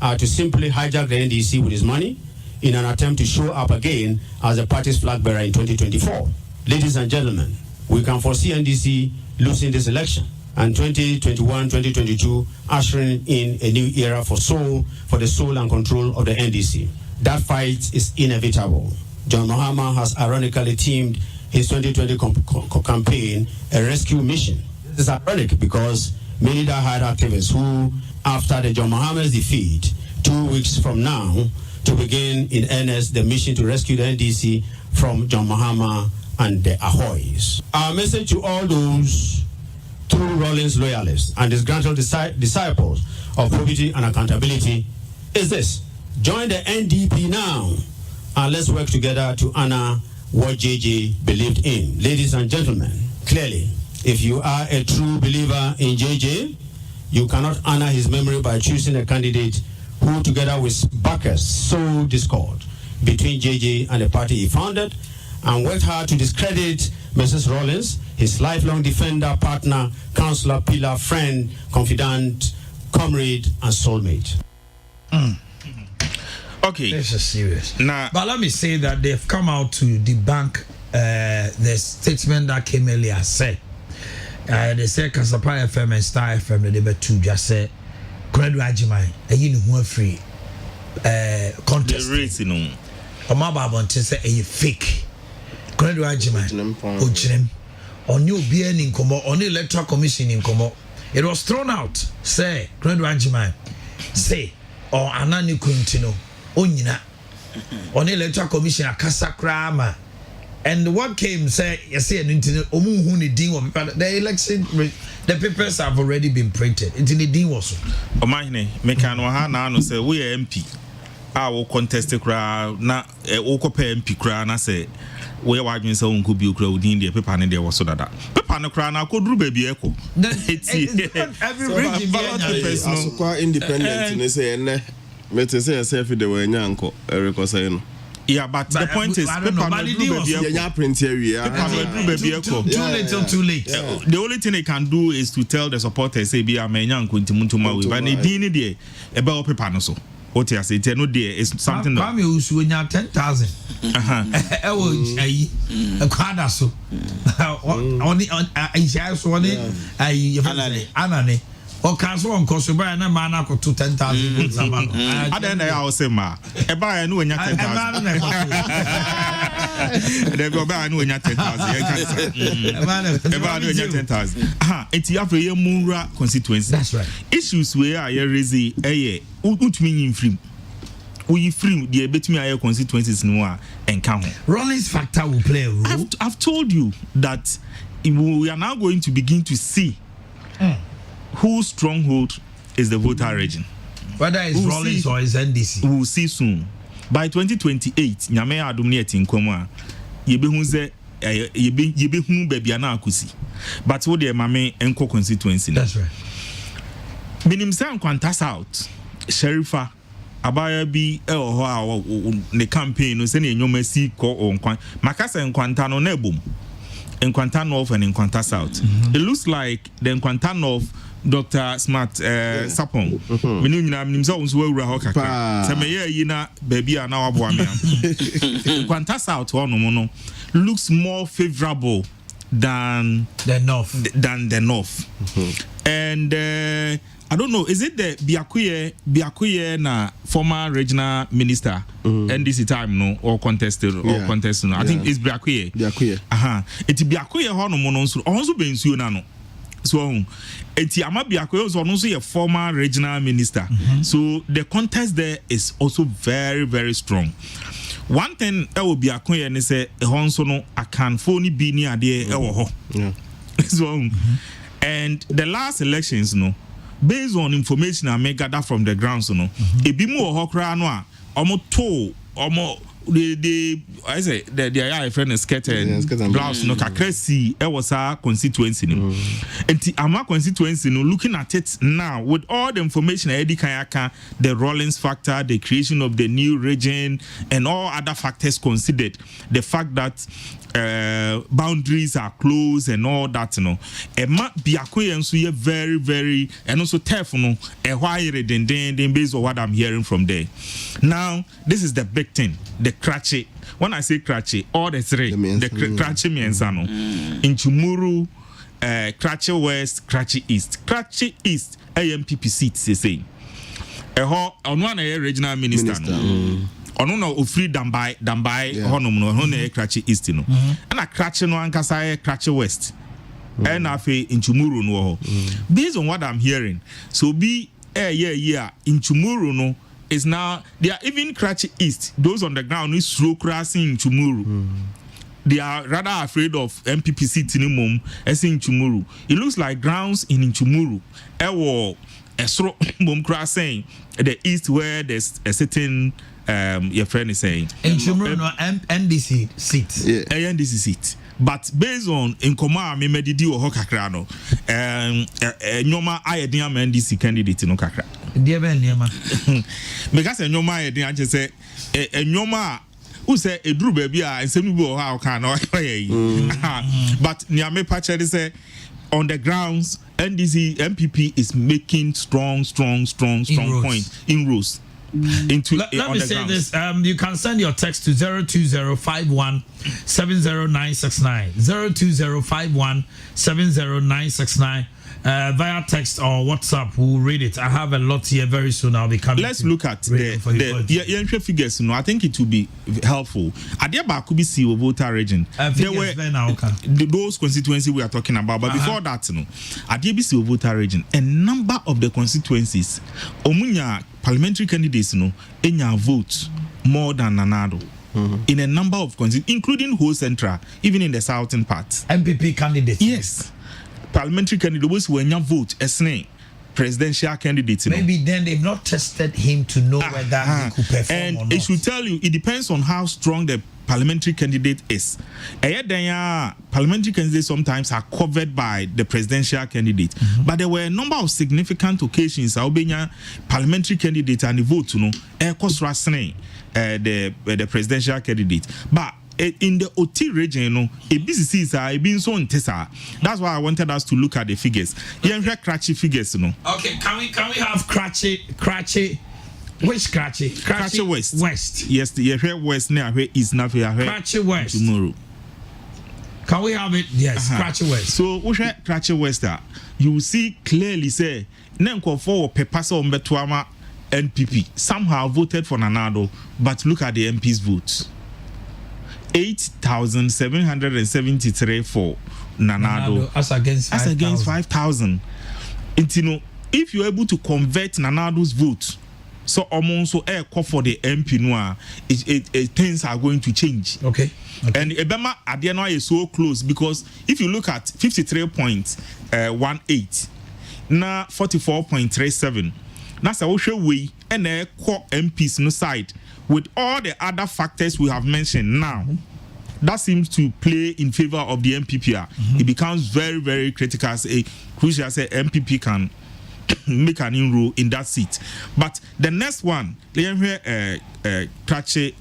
are to simply hijack the NDC with his money in an attempt to show up again as the party's flag bearer in 2024. Ladies and gentlemen, we can foresee NDC losing this election and 2021-2022 ushering in a new era for the soul and control of the NDC. That fight is inevitable. John Mahama has ironically themed his 2020 campaign a rescue mission. This is ironic because many diehard activists who, after the John Mahama's defeat, 2 weeks from now, to begin in earnest the mission to rescue the NDC from John Mahama and the Ahoys. Our message to all those true Rawlings loyalists and disgruntled disciples of probity and accountability is this: join the NDP now and let's work together to honor what JJ believed in. Ladies and gentlemen, clearly, if you are a true believer in JJ, you cannot honor his memory by choosing a candidate who, together with backers, sowed discord between JJ and the party he founded and worked hard to discredit Mrs. Rawlings, his lifelong defender, partner, counselor, pillar, friend, confidant, comrade, and soulmate.
Okay. This is serious. Now, but let me say that they've come out to debunk the statement that came earlier. Said they said Kasapa FM and Star FM, they were two just said, Kredu Ajimai, a you free contest. The race, you know. Omaba say a fake. Kredu Ajimai, Ojinem, on new BN in Como, on the Electoral Commission in Como. It was thrown out. Say, Kredu Ajimai, say, or Anani Quintino, Onyina, on the Electoral Commission, a Casakrama. And what came, say, you see, an internet, Omuhuni Ding, the election, the papers have already been printed. It's in the Ding also.
Omanhene, Mekanoha, now say, we are MP. I will contest the crowd, not a Okope MP crowd, and I say, we are watching some could be crowd in the paper and there was so that. Paper and crown, I could do baby echo.
Every region
is quite independent, and they say, let's say, I say, if they were Yanko, Eric was saying.
Yeah, but the point is,
too late.
The only thing they can do is to tell the supporters, say, be a man young, but they didn't there about paper. So, what you say, no, there is something.
Owusu when you 10,000. A quadra so. Only Anane. O kaso on kosuba na mana ko 10,000 votes amano.
Aden na ya o se ma. E ba ya no nya 10,000. They go ba no nya 10,000. E ba no nya 10,000. Aha, enti afre ye Mura constituency.
That's right.
Issues we are here raise utumi nyimfrim. We free the betumi aye constituencies no a enka ho.
Rawlings factor will play a role.
I've told you that we are now going to begin to see whose stronghold is the Volta region.
Whether it's Rawlings or it's NDC.
We will see soon. By 2028, Nyame adumniet in Koma, yebehu ze yebehu baby ana akusi. But what the mame enko constituency.
That's right.
Minim say Ankwah South, Sherifa abaya bi ne campaign no se ne nyoma si ko Ankwah. Makasa Ankwah no na ebom. Ankwah North and Ankwah South. It looks like the Ankwah North Dr. Smart Sarpong. We knew himself were Hokaka. Samaya Yina, baby, and our boy. Quanta South Mono looks more favorable than the north. And I don't know, is it the Biakuye na former regional minister NDC time no or contested no? I think it's Biakuye. It's Biakuye hono mono also been no. So eti ama Biakuye is also a former regional minister. So the contest there is also very, very strong. One thing I will be a queen and say a honsono I can phone be near the so and the last elections no based on information I may gather from the grounds no it be more hokra no almost two almost I say the friend is scattered blouse no kakresi e was our constituency no and our constituency no looking at it now with all the information Eddie Kayaka, the Rollins factor, the creation of the new region and all other factors considered, the fact that boundaries are closed and all that no e ma biakoye nso ye very very and also tough no e hwire den based on what I'm hearing from there. Now this is the big thing, the Krachi. When I say Krachi, all the three, the Krachi Mienzano, in Chumuru, Krachi West, Krachi East. Krachi East, AMPP seats, they say. On one regional minister. On no ofri dambai honum no hone Krachi East no. And a Krachi no ankasa Krachi West. And afi in Chumuru no. Based on what I'm hearing, so be in Chumuru no. Is now they are even Krachi East. Those on the ground is slow crossing Chumuru. They are rather afraid of MPP sitting as in Chumuru. It looks like grounds in Chumuru. A slow boom crossing the east where there's a certain your friend is saying.
In Chumuru no NDC seat.
NDC seat. But based on in Koma me medidi o hokakra no nyoma ayedin am NDC candidate no kakra
dia ben nyoma
because nyoma ayedin age say nyoma who say eduru ba bia ensem bi o ha o kan no but nia me pache say on the grounds NDC MPP is making strong point in rules.
Let me say this. You can send your text to 02051 70969 02051 70969 via text or WhatsApp. We'll read it. I have a lot here very soon. I'll be coming.
Let's look at the figures. No, I think it will be helpful. Adiaba could be see Volta region. There were those constituencies we are talking about, but before that, no, Adiaba Volta region. A number of the constituencies, Omunya parliamentary candidates, no, enya vote more than Nanado. In a number of constituencies, including whole central, even in the southern part.
MPP candidates.
Yes. Parliamentary candidates who enya vote as presidential candidates.
Maybe then they've not tested him to know whether he could perform
and
or not.
It should tell you, it depends on how strong the parliamentary candidate is. Parliamentary candidates sometimes are covered by the presidential candidate. But there were a number of significant occasions Albania parliamentary candidate and the vote, the presidential candidate. But in the OT region, BCCs are being so intense. That's why I wanted us to look at the figures. Krachi figures,
Okay, can we have Krachi? Which Krachi?
Krachi West.
West.
Yes, the West now is not here.
Krachi West.
Tomorrow.
Can we have it? Yes, Krachi West.
So we have Krachi West. You will see clearly say Nenko for Pepasa Ombetuama NPP somehow voted for Nanado, but look at the MP's votes. 8,773 for Nanado
as against
5,000. If you're able to convert Nanado's vote, so almost so air call for the MP noir, things are going to change.
Okay.
And Ebema Adiana is so close because if you look at 53.18, now 44.37, that's a way and a core MPs no side. With all the other factors we have mentioned now, that seems to play in favor of the MPP. It becomes very, very critical as a crucial as a MPP can make an inroad in that seat. But the next one, Krachi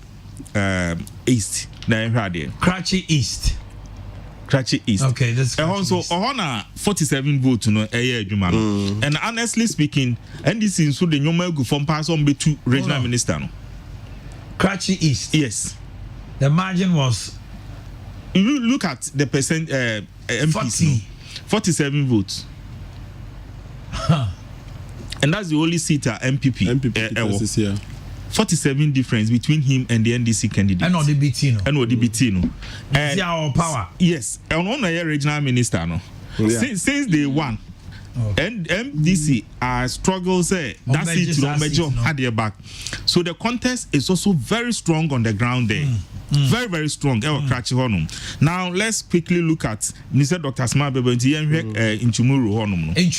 East.
Krachi East.
Karachi East.
Okay, that's
also Ohana 47 votes no adwuma. And honestly speaking, NDC nso the nyoma gu from pass on be to regional minister no.
Karachi East.
Yes.
The margin was.
You look at the percent MPs. No, 47 votes. And that's the only seat at MPP. 47 difference between him and the NDC candidate.
And on the BT no.
And on the BT no.
And our power.
Yes. And on the regional minister no. Since they won. And MDC struggle say that seat to major had their back. So the contest is also very strong on the ground there. Very, very strong. Now let's quickly look at Mr. Dr. Smart Bebe in Chumuru.
In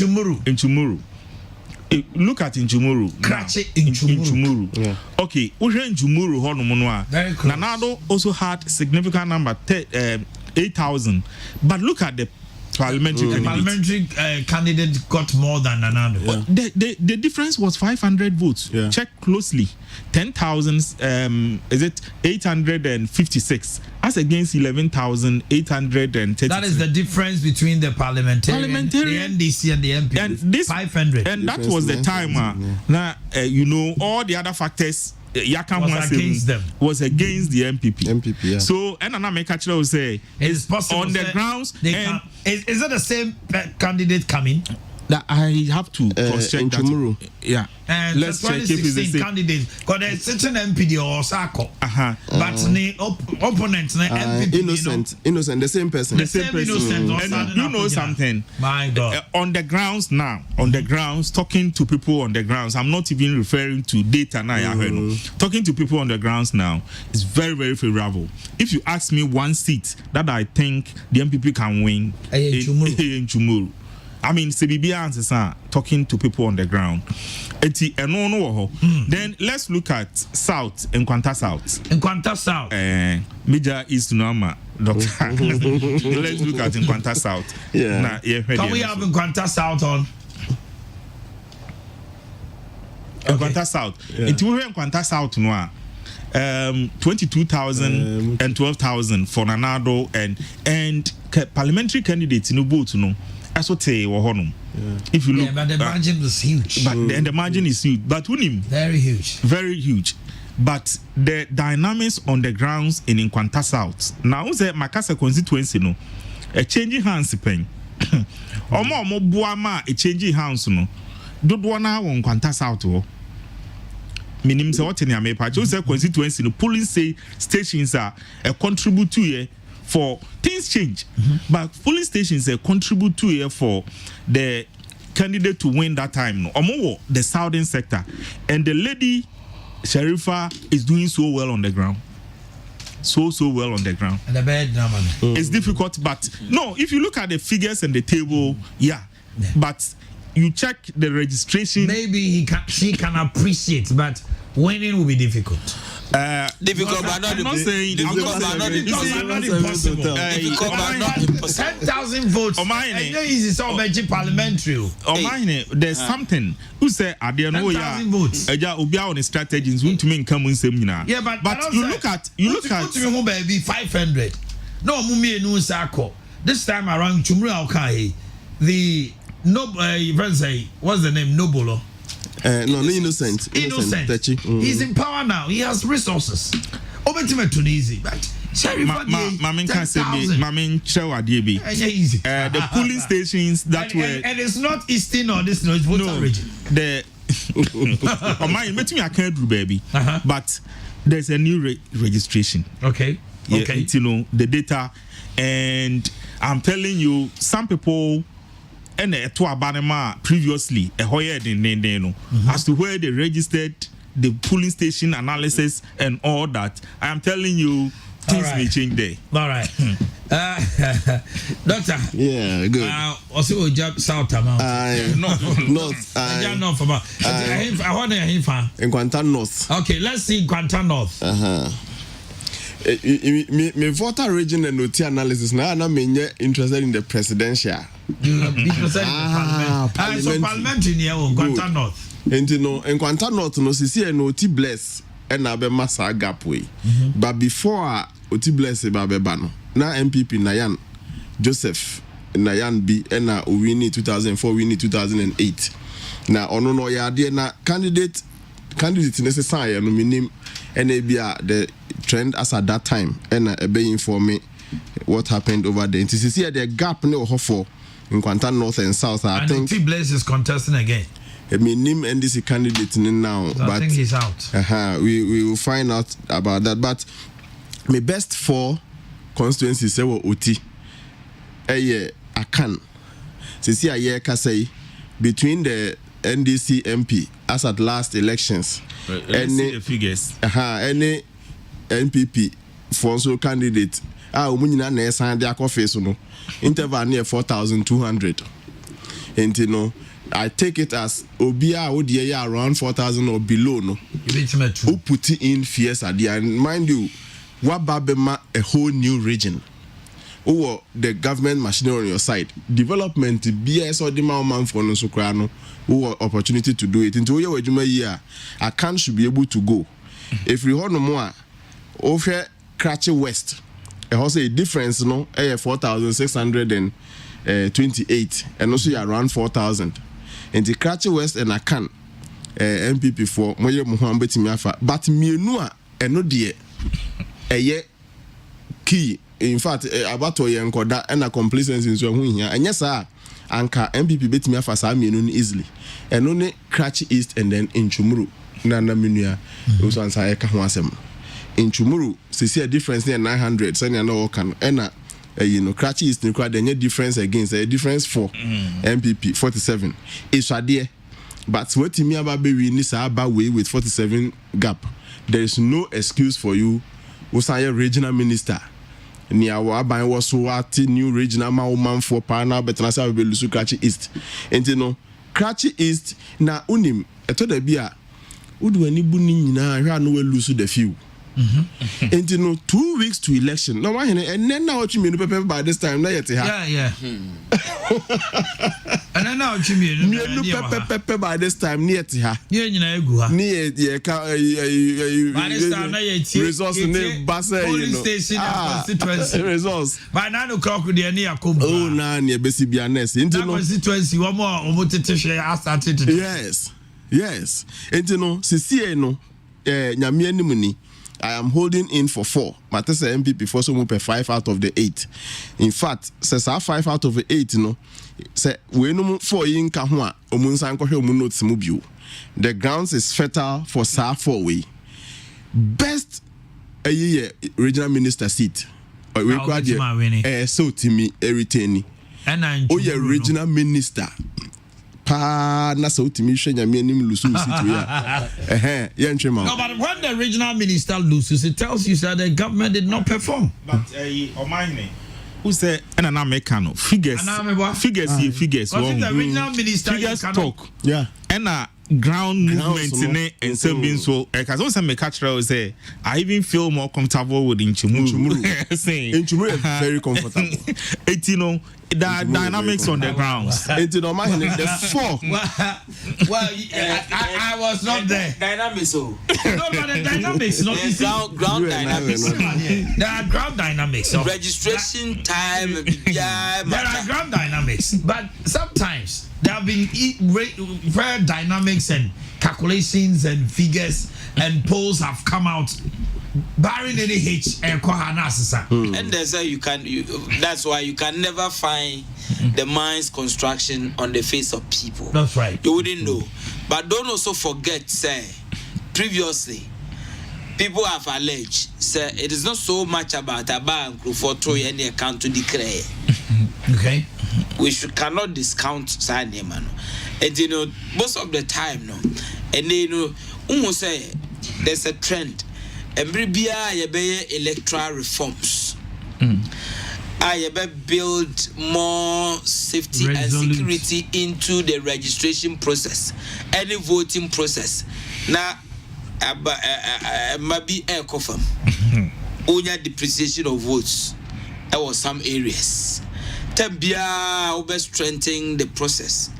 Chumuru.
Look at Injumuru.
Injumuru.
Yeah. Okay, Injumuru
very close.
Nanado also had significant number 8,000. But look at the parliamentary candidate.
Parliamentary candidate got more than Nanado.
Yeah. The difference was 500 votes. Yeah. Check closely. 10,000 is it 856 as against 11,830.
That is the difference between the parliamentarian, the NDC and the MP.
And this
500.
And that was the time now you know all the other factors was against the MPP.
Yeah.
So and another catcher will say
it's possible
on the grounds
is it the same candidate coming?
That I have to cross-check that. Yeah.
And let's check if it's the same candidate. Because there's such an MPD or Sako. But the opponent, MPP,
innocent, the same person.
The same person. And you know something.
My God.
On the grounds now, talking to people on the grounds, I'm not even referring to data now. Talking to people on the grounds now is very, very favorable. If you ask me one seat that I think the MPP can win, in Chumuru. I mean, CBB answers talking to people on the ground. Then let's look at South, Nkwanta South.
Nkwanta South.
Major East Norma, Doctor. Let's look at Nkwanta South.
Yeah.
Can we have Nkwanta South on?
Nkwanta South. It will be Nkwanta South no. 22,000 and 12,000 for Nanado and parliamentary candidates in vote no. If you look,
but the margin was huge.
But the margin is huge. But
very huge.
Very huge. But the dynamics on the grounds in Nkwanta South. Now, the Makasa constituency, no, a changing hands pen. Omo buama a changing hands, no. Do one hour on Nkwanta South. Minim se what in your constituency, no polling stations are a contribute to for things change, but polling stations contribute to for the candidate to win that time. No, the southern sector, and the lady Sharifa is doing so well on the ground, so well on the ground.
And the bed,
it's difficult, but no. If you look at the figures and the table, but you check the registration.
Maybe she can appreciate, but winning will be difficult.
Difficult but not impossible.
Difficult but not impossible. 10,000 votes. And there is so much parliamentary.
Omanhene, there's something. Who say I don't know
10,000 votes.
Obi on the strategies want to make come in seminar.
Yeah, but
you look at
baby 500. No mummy no sako. This time around Chumru okay. The what's the name? Nobolo.
No, innocent.
He's in power now. He has resources. Obetime Tunisia, but
Mamin can say Mamin Chawadibi. The polling stations that were
and it's not Eastern or this no, it's Volta region.
The I can't do baby. But there's a new registration.
Okay.
You know the data, and I'm telling you, some people. And to Abanema previously a higher than as to where they registered the polling station analysis and all that. I am telling you, things may change there.
All right, Doctor.
Yeah, good.
Also, job South amount.
North.
I want to hear
in Nkwanta North.
Okay, let's see Nkwanta North.
Me Volta region and Noti analysis now. I'm interested in the presidential.
You be interested in the parliament. So parliament in here on Nkwanta North.
And you know, in Nkwanta North, no see and Noti bless and Abe Massa gap way. But before Oti bless Babe Bano, now MPP Nayan Joseph na yan bi na Owini 2004 Owini 2008 na ono no ya de na candidate necessary no minim na bia the trend as at that time and be inform me what happened over there. To see the gap no for in Kwanta North and South. I think
T Blaze is contesting again.
I mean, name NDC candidate now,
so but I think he's out.
We will find out about that. But my best 4 constituencies say Oti. I can. See a year say between the NDC MP as at last elections.
Any figures.
Any NPP for so candidate. Umunyina na esan de akofeso no. Interval near 4,200. And you know, I take it as Obia Odia around 4,000 or below no. Who put in fierce idea, and mind you, Wababema a whole new region. Or the government machinery on your side. Development BS or the man for no sokrano, or opportunity to do it. Into your year, I can should be able to go. If we hold no more over Kratchy West, also a difference no 4,628 and also around 4,000. And the Kratchy West and I can MPP for Moye Muhammad Timiafa, but Mienua and no dear a year key. In fact, about to encoda and a complacency in so here. And yes, sir, Anka MPP bet me for Sami easily. And only Kratchy East and then in Chumuru. Nana Minia, also Ansah Kahwasem. In Chumuru, see a difference near 900. So you know, can you know, Kratchy East in quite a difference against a difference for MPP 47. It's a dear, but what me about baby needs a way with 47 gap. There is no excuse for you, Usaya regional minister. Near Waban was so at new regional man for Pana, but Nasa will lose Kratchy East. And you know, Kratchy East na unim, a to the beer. Udu any bunny na no lose the few. And you know, 2 weeks to election. No, and then now what you mean by this time?
Yeah. And then now what you mean?
By this time, near to her.
Near
the resource name Bassa,
police station constituency
resource.
By 9 o'clock, the near Kumba.
Oh, Nanya Bessie Bianes. Into
constituency, one more started.
Yes. And you know, Cecieno, Nyamiani Muni. I am holding in for 4. Matesa MPP for so much 5 out of the 8. In fact, says 5 out of the 8, you know, say we no 4 in Kahua, Omunsan Kohe Omunot Simubu. The grounds is fertile for Sa 4 way. Best a year regional minister seat. We quite so Timmy retain.
And
regional minister. Na so timi hwe nyame anim lusu situ ya ye nchema.
No, but when the regional minister loses, it tells you that the government did not perform.
But Omanhene who say na mekano figures figures
the regional minister
figures talk
and
ground movement and something so because once I make say I even feel more comfortable with Inchumuru saying
Inchumuru is very comfortable.
It you know the dynamics on the grounds.
It you know my the 4.
Well, I was not there.
Dynamics
no, but the dynamics not
ground dynamics.
There are ground dynamics.
Registration time. Yeah,
there are ground dynamics, but sometimes there have been very dynamics and calculations and figures and polls have come out barring any hitch and
and there's that's why you can never find the mind's construction on the face of people.
That's right.
You wouldn't know. But don't also forget, say, previously people have alleged, say, it is not so much about a bank for throwing any account to declare.
Okay.
We cannot discount Sandeman. And you know, most of the time, no, and you know, almost say there's a trend. Every year, you be electoral reforms. I build more safety and security into the registration process, any voting process. Now, maybe air confirm. Only depreciation of votes. There was some areas. Tabia over strengthening the process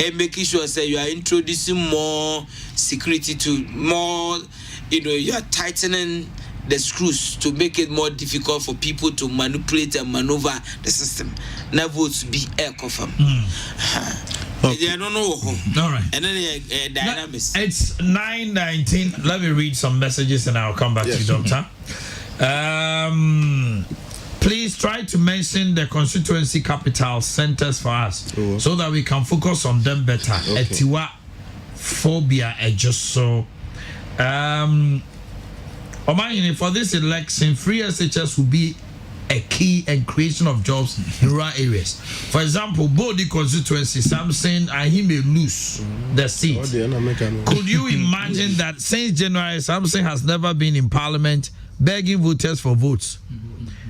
and making sure say you are introducing more security to more, you know, you are tightening the screws to make it more difficult for people to manipulate and maneuver the system. Now votes be air confirm. Okay. I don't know.
All right.
And then dynamics.
It's 9:19. Let me read some messages and I'll come back to you, Doctor. Please try to mention the constituency capital centers for us so that we can focus on them better. Etiwa, phobia, just so. Omanhene, for this election, free SHS will be a key and creation of jobs in rural areas. For example, Bodi constituency, Samson and he may lose the seat. Could you imagine that since January, Samson has never been in parliament begging voters for votes?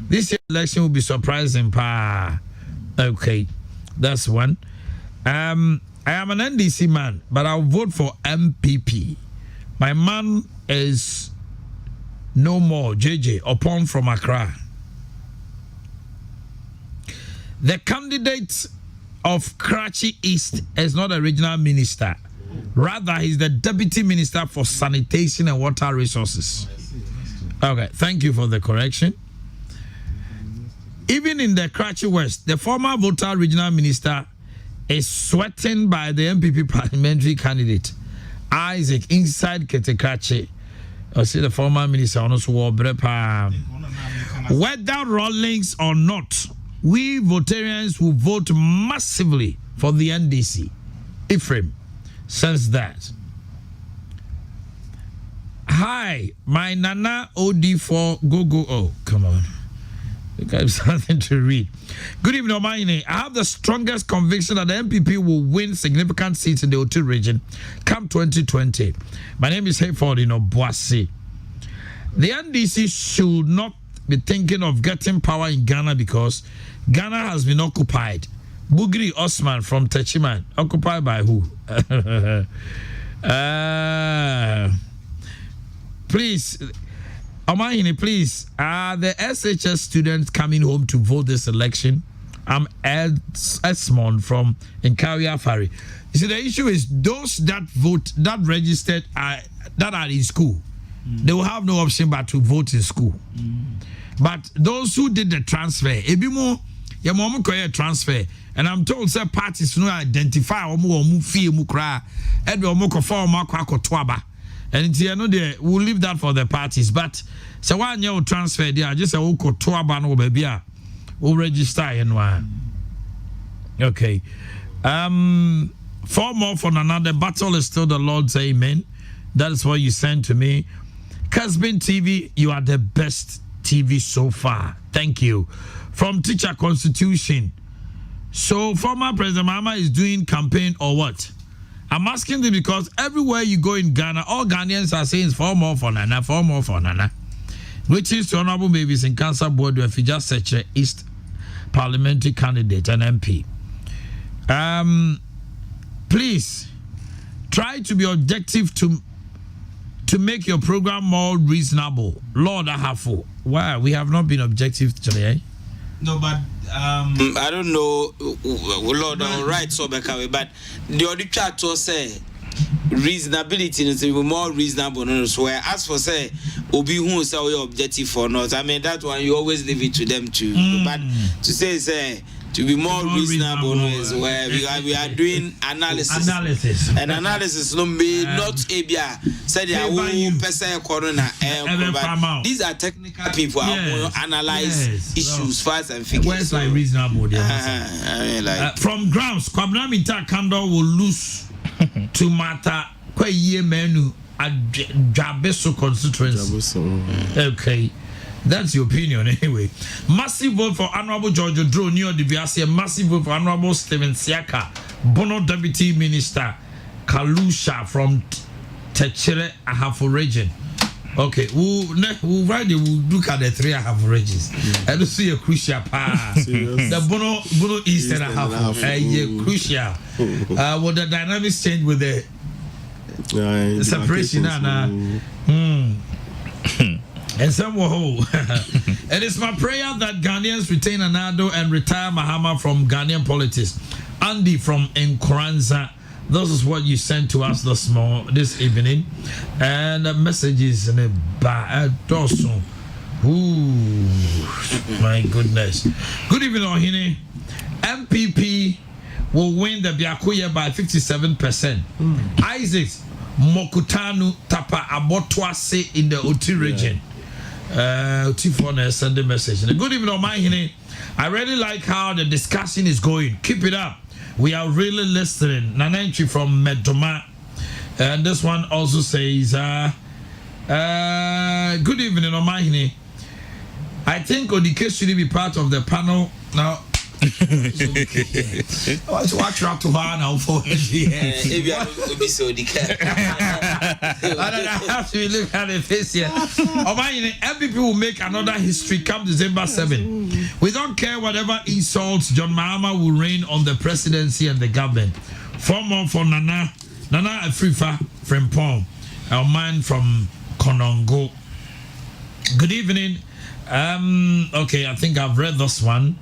This election will be surprising. Okay, that's one. I am an NDC man, but I'll vote for MPP. My man is no more JJ Upon from Accra. The candidate of Karachi East is not a regional minister. Rather, he's the deputy minister for sanitation and water resources. Okay, thank you for the correction. Even in the Karachi West, the former Volta regional minister is sweating by the MPP parliamentary candidate, Isaac, inside Karachi. I see the former minister also wore brepa. Whether Rawlings or not, we Votarians will vote massively for the NDC. Ephraim says that. Hi, my Nana OD4 go. Oh, come on. I have something to read. Good evening, Omanhene. I have the strongest conviction that the MPP will win significant seats in the Otu region come 2020. My name is Hayford Boakye. The NDC should not be thinking of getting power in Ghana because Ghana has been occupied. Bugri Osman from Techiman, occupied by who? Please, Omanhene, please, are the SHS students coming home to vote this election? I'm Esmond from Nkawi Afari. You see, the issue is those that vote, that registered, that are in school, they will have no option but to vote in school. But those who did the transfer, ebimo ya mom koye transfer, and I'm told say parties no identify omo fee mu kra, e do omo ko form akwa aba. And you know we'll leave that for the parties. But so one year transfer there, just say ko to aba no baby a we register and okay. 4 more for another battle is still the Lord's amen. That is what you sent to me. Kessben TV, you are the best TV so far. Thank you. From Teacher Constitution. So former President Mahama is doing campaign or what? I'm asking this because everywhere you go in Ghana, all Ghanaians are saying 4 more for Nana, 4 more for Nana. Which is to Honorable Babies in Cancer Board if you just search East Parliamentary candidate and MP. Please try to be objective to make your program more reasonable. Lord Ahafo. Why? We have not been objective today.
No, but I don't know, Lord, all right, so but the other chat to say reasonability is more reasonable. So where as for say, Obi who say your objective or not, I mean that one you always leave it to them too. But to say to be more reasonable is where we are doing analysis. And analysis no may not abia said person corona. These are technical people who analyze issues fast and figure.
Where's like reasonable? From grounds, Kwabnaminta Kando will lose to matter quite ye menu at Jabeso constituency. Okay. That's your opinion anyway. Massive vote for Honorable George Odro Neo Dibiasi. Massive vote for Honorable Stephen Siaka, Bono Deputy Minister Kalusha from Techere Ahafo Region. Okay, we'll look at the 3 Ahafo regions. I don't see a crucial part. The Bono Eastern Ahafo. Crucial. What the dynamics change with the separation? And some were It is my prayer that Ghanaians retain Addo and retire Mahama from Ghanaian politics. Andy from Nkranza This is what you sent to us this evening, and the message is in a bad also. Ooh, my goodness. Good evening, Ohene. MPP will win the Biakuya by 57%. Isaac Mokutanu Tapa Abotwase in the Oti region. Tifone send the message. Good evening, Omanhene. I really like how the discussion is going. Keep it up. We are really listening. Nanenchi from Medoma. And this one also says, good evening, Omanhene. I think Odike should be part of the panel now. What's watch up to her now for I have to look at the face here. MPP will make another history come December 7. We don't care whatever insults John Mahama will reign on the presidency and the government. 4 more for Nana Afrifa from Pong, our man from Konongo. Good evening. Okay, I think I've read this one.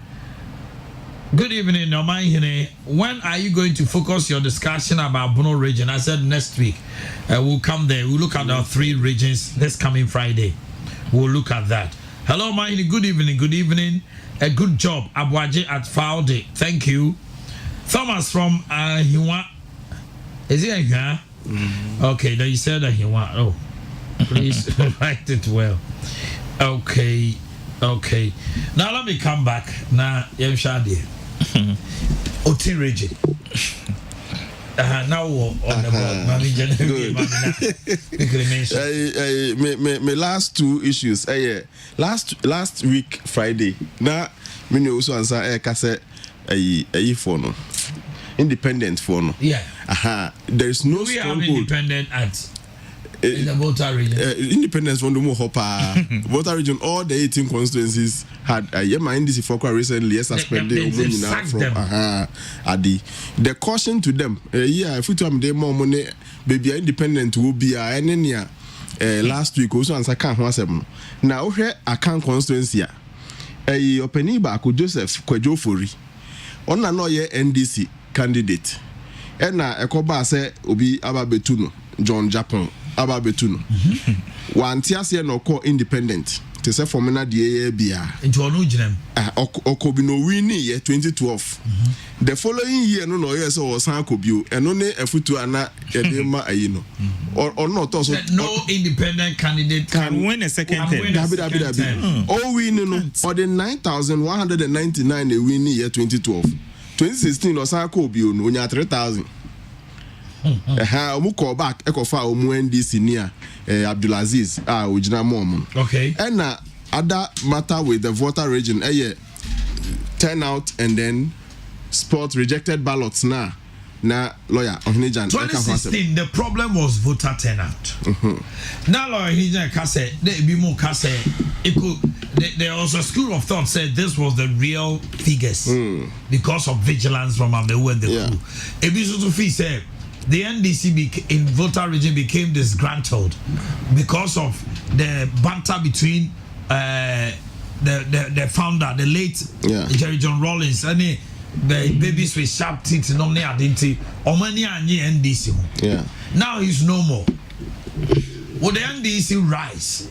Good evening, Omanhene. When are you going to focus your discussion about Bono region? I said next week. We'll come there. We'll look at our 3 regions this coming Friday. We'll look at that. Hello, Omanhene. Good evening. Good evening. A good job. Abuaje at Faude. Thank you. Thomas from Hiwa. Is it Hiwa? Okay, then you said Hiwa. Oh, please write it well. Okay. Now let me come back. Now, Yemshadi. Oti region. Now on the
board. My last 2 issues. Last week Friday. Now, me also answer kase phone. Independent phone.
Yeah.
There is no
we have independent at in the Volta region.
Independence from the Mohopa. Volta region, all the 18 constituencies had a NDC Fokwa recently suspended from Adi. The caution to them, if we tell them more money, baby independent will be last week also answer can't once. Now here I can't constituency. Openiba could Joseph Kwejofori. On another NDC candidate. And Ekoba say Obi Ababetuno, John Japan. Ababetuno. One tiase no call independent. Te say for mena the bia.
Into onujinem.
Okobino winning year 2012. The following year no year so was Sankobio and only a futu ana edema ayino. Or not also
no independent candidate
can win a second term.
All winning or the 9,199 a winning year 2012. 2016 or Sankobio no nya 3,000. Call back Ekofa NDC near Abdulaziz Ujina Mom.
Okay.
And other matter with the Volta region, turnout and then spot rejected ballots now. Lawyer Ohene
2016 the problem was voter turnout. Now lawyer Ohene Kase there be more Kase it could there was a school of thought said this was the real figures because of vigilance from Amewu and the crew. Ebisu Fee said the NDC in Volta region became disgruntled because of the banter between the founder, the late Jerry John Rawlings, and the babies with sharp teeth, normally identity, Omanhene NDC. Now he's no more. Will the NDC rise?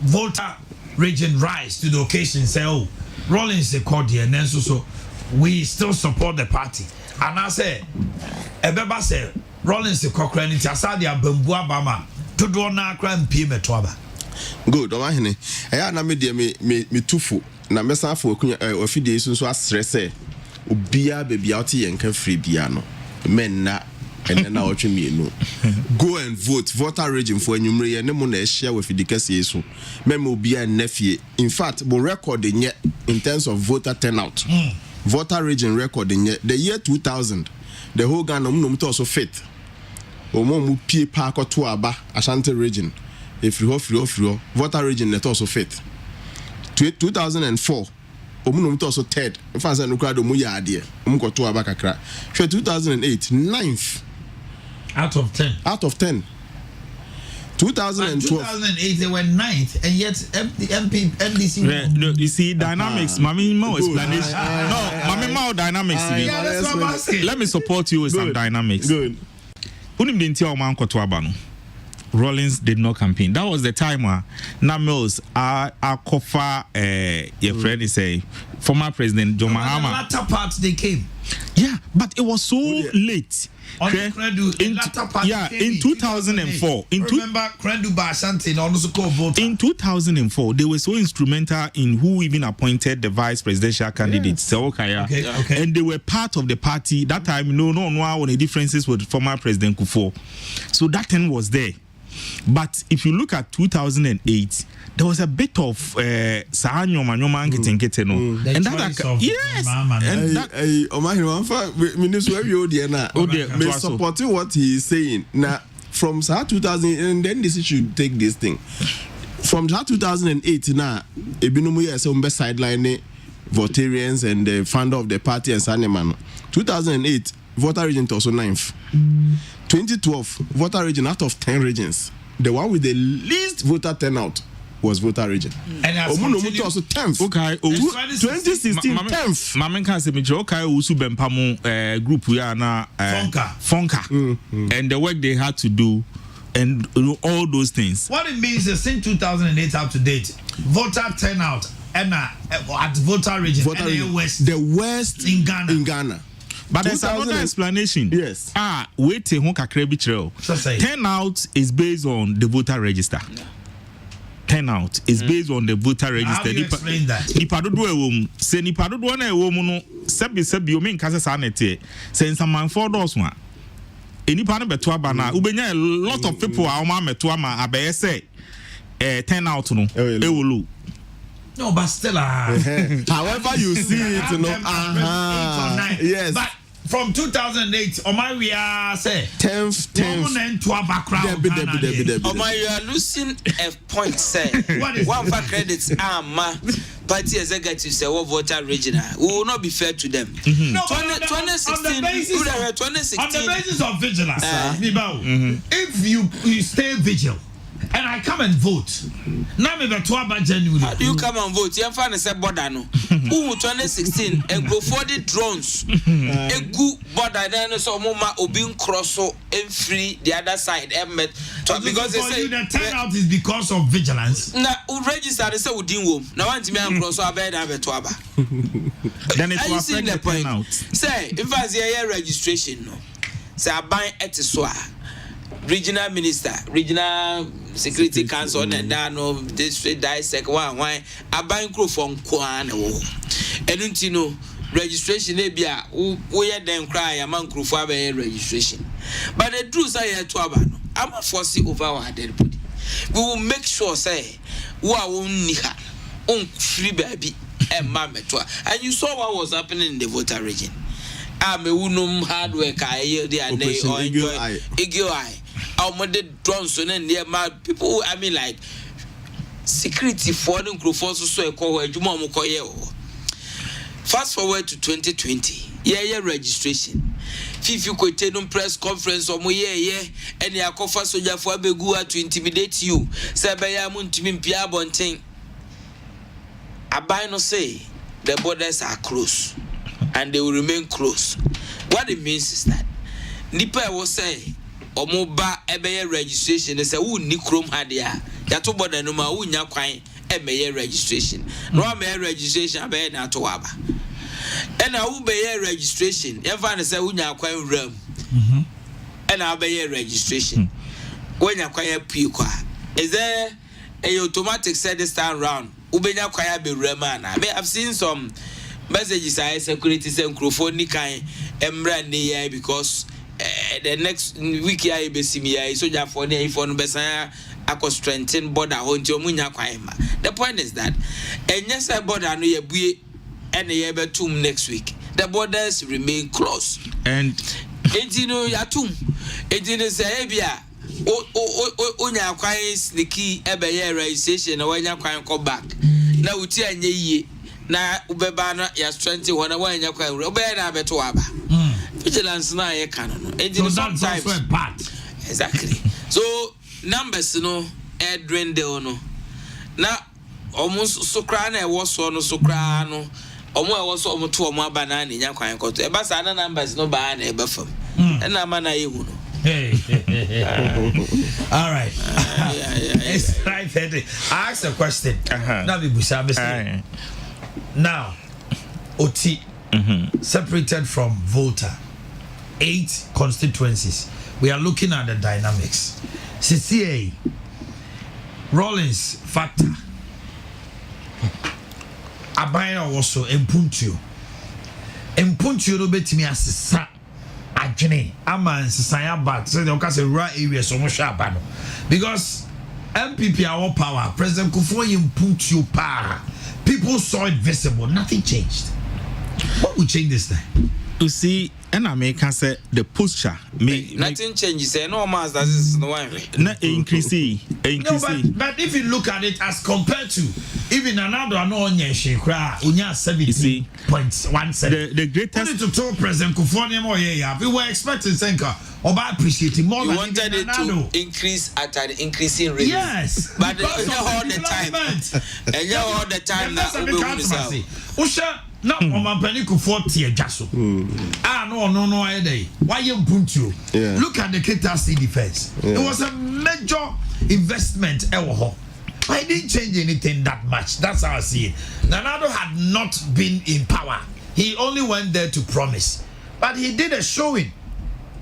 Volta region rise to the occasion, say, oh, Rawlings is called here, and then so we still support the party. And I say, Ebeba say, Rawlings is cochrane, it's a sadia bambua bama, to do na crime payment twaba.
Good, Omanhene. I na me tufu. Na mesa for ofide so asrese. Obia baby out here and can free piano. Men na and na watch me no. Go and vote. Volta region for enyumre ye ne mo na share with the kese so. Memo obia nefie. In fact, bo record in terms of voter turnout. Volta region record in the year 2000. The whole Ghana also fit. Omo pie park to aba Ashanti region. If you Volta region net also fit. 2004 omu also third. In fact no crowd omu ya ade. Omu ko to aba kakra. 2008 9th
out of 10.
Out of 10. 2012.
2008 they were 9th, and yet MDC.
You see dynamics. Mami Mao explanation. No, Mami Mao dynamics.
Yeah, that's what I'm asking.
Let me support you with some dynamics.
Good.
Unim didn't tell Omankwah to Abano. Rollins did not campaign. That was the time where Mills, our Kofa, your friend is a former president John Mahama.
The latter part they came.
Yeah, but it was so late.
In
2004.
Remember Krendu by Ashanti and also called Volta.
In 2004, they were so instrumental in who even appointed the vice presidential candidate, Sewokaya.
Okay.
And they were part of the party. That time, no one the differences with former President Kufuor. So that thing was there. But if you look at 2008, there was a bit of Sahanyoma and that yes, and that
Omanhene supporting what he is saying now from 2000, and then this should take this thing from 2008 now. Ebinumu is on best sideline Voltarians and the founder of the party and Saneman. 2008 Volta region also 9th. 2012 Volta region out of 10 regions, the one with the least voter turnout was Volta region.
And
Omunomuto also 10th.
Okay,
2016 10th.
Mamen can say me okay Owusu Bempamu group we are now Fonka. And the work they had to do and all those things.
What it means is since 2008 up to date, voter turnout and at Volta region,
the West
in Ghana.
But there's another explanation.
Yes.
Wait till turnout is based on the voter register. Turnout is based on the voter register.
How do you explain that?
Say Nipadodo na no sebi o mean kase sanete. Say some for those one. Enipa no beto aba na ubenya a lot of people are ma meto ama abaye say turnout no ewolu.
No, but still,
however you see it, yes.
But from 2008, we are say
10th.
You are losing a point, say. One for credits, party executives say what voter regional. We will not be fair to them.
No,
2016,
on the basis of vigilance, if you stay vigilant. And I come and vote. Now me be January.
How do you come and vote? You find say border no. Who 2016 and go for the drones. A good border then so mama obin cross so and free the other side. Because they say
the turnout is because of vigilance.
Na register they say udin wom. Now want me and cross so abeg na beto aba.
Then it will affect the turnout.
Say if I say registration no. Say aban etisoa. Regional minister, regional security council, and no district dissect one a crew from Kwan. And you know, registration, maybe we had them cry among crew for registration. But the truth I had to Abano, I'm a forcing over our dead body. We will make sure, say, who are only free baby and mamma. And you saw what was happening in the Volta region. I'm a woman hard work, I hear the Eagle Eye. Our mother Johnson and near my people, I mean, like security for them, crew forces so call Jumamo Koyo. Fast forward to 2020, yeah, registration. If you could take on press conference or yeah, and the Akofa Soja for Begua to intimidate you, Sabayamun to me Piabonting. I buy no say the borders are closed and they will remain closed. What it means is that Nipa will say, Omoba ebeye registration they say who ni krom hadia ya to border no ma who nya kwan ebeye registration no ma registration abeye na to aba and na who beye registration ever na say who nya kwan ram and na beye registration when nya kwan pii kwa is there a automatic set this time round who be nya kwan be ram na me I've seen some messages I security say microphone ni kan emra ne because the next week I be see me so ja for the phone besan akọ strengthen border honti omunya kwan ma. The point is that enyesa border no ye bue and ye betum next week. The borders remain closed. And etino yatum etino say bia onya kwan sneaky ebeye registration na wanya kwan come back. Na uti anye yie na ubeba na ya strengthen wona wanya kwan obey na beto aba. Vigilance na ye canon. So sometimes part. Exactly. So numbers no dwindle no na almost so cry na was so so cry no omo e was omo to omo aba na nya kwan koto e ba sa na numbers no ba na e ba fam na ma na yehu no.
Hey. All right. It's 5:30. I asked a question. Now we now OT separated from Volta, 8 constituencies. We are looking at the dynamics. CCA Rollins factor. Abaya also Mpuntio no betimi asesa adwene ama nsesanya back so they can say rural areas so much aba no because MPP our power President Kufuor Mpuntio pa people saw it visible, nothing changed. What will change this time?
You see, and I can say the posture
nothing changes. No mass that is no one.
Not increasing.
No, but if you look at it as compared to even another no unya 70.17.
The greatest.
Only to tell President Kufuor we were expecting Senka or by appreciating more.
You wanted it to increase at an increasing rate.
Yes,
but all the time. And all the time now. No, Omanhene Kufuor tie jaso. No I day. Why you Mpuntio? Look at the KSTU defense. It was a major investment ever. I didn't change anything that much. That's how I see it. Nanado had not been in power. He only went there to promise. But he did a showing.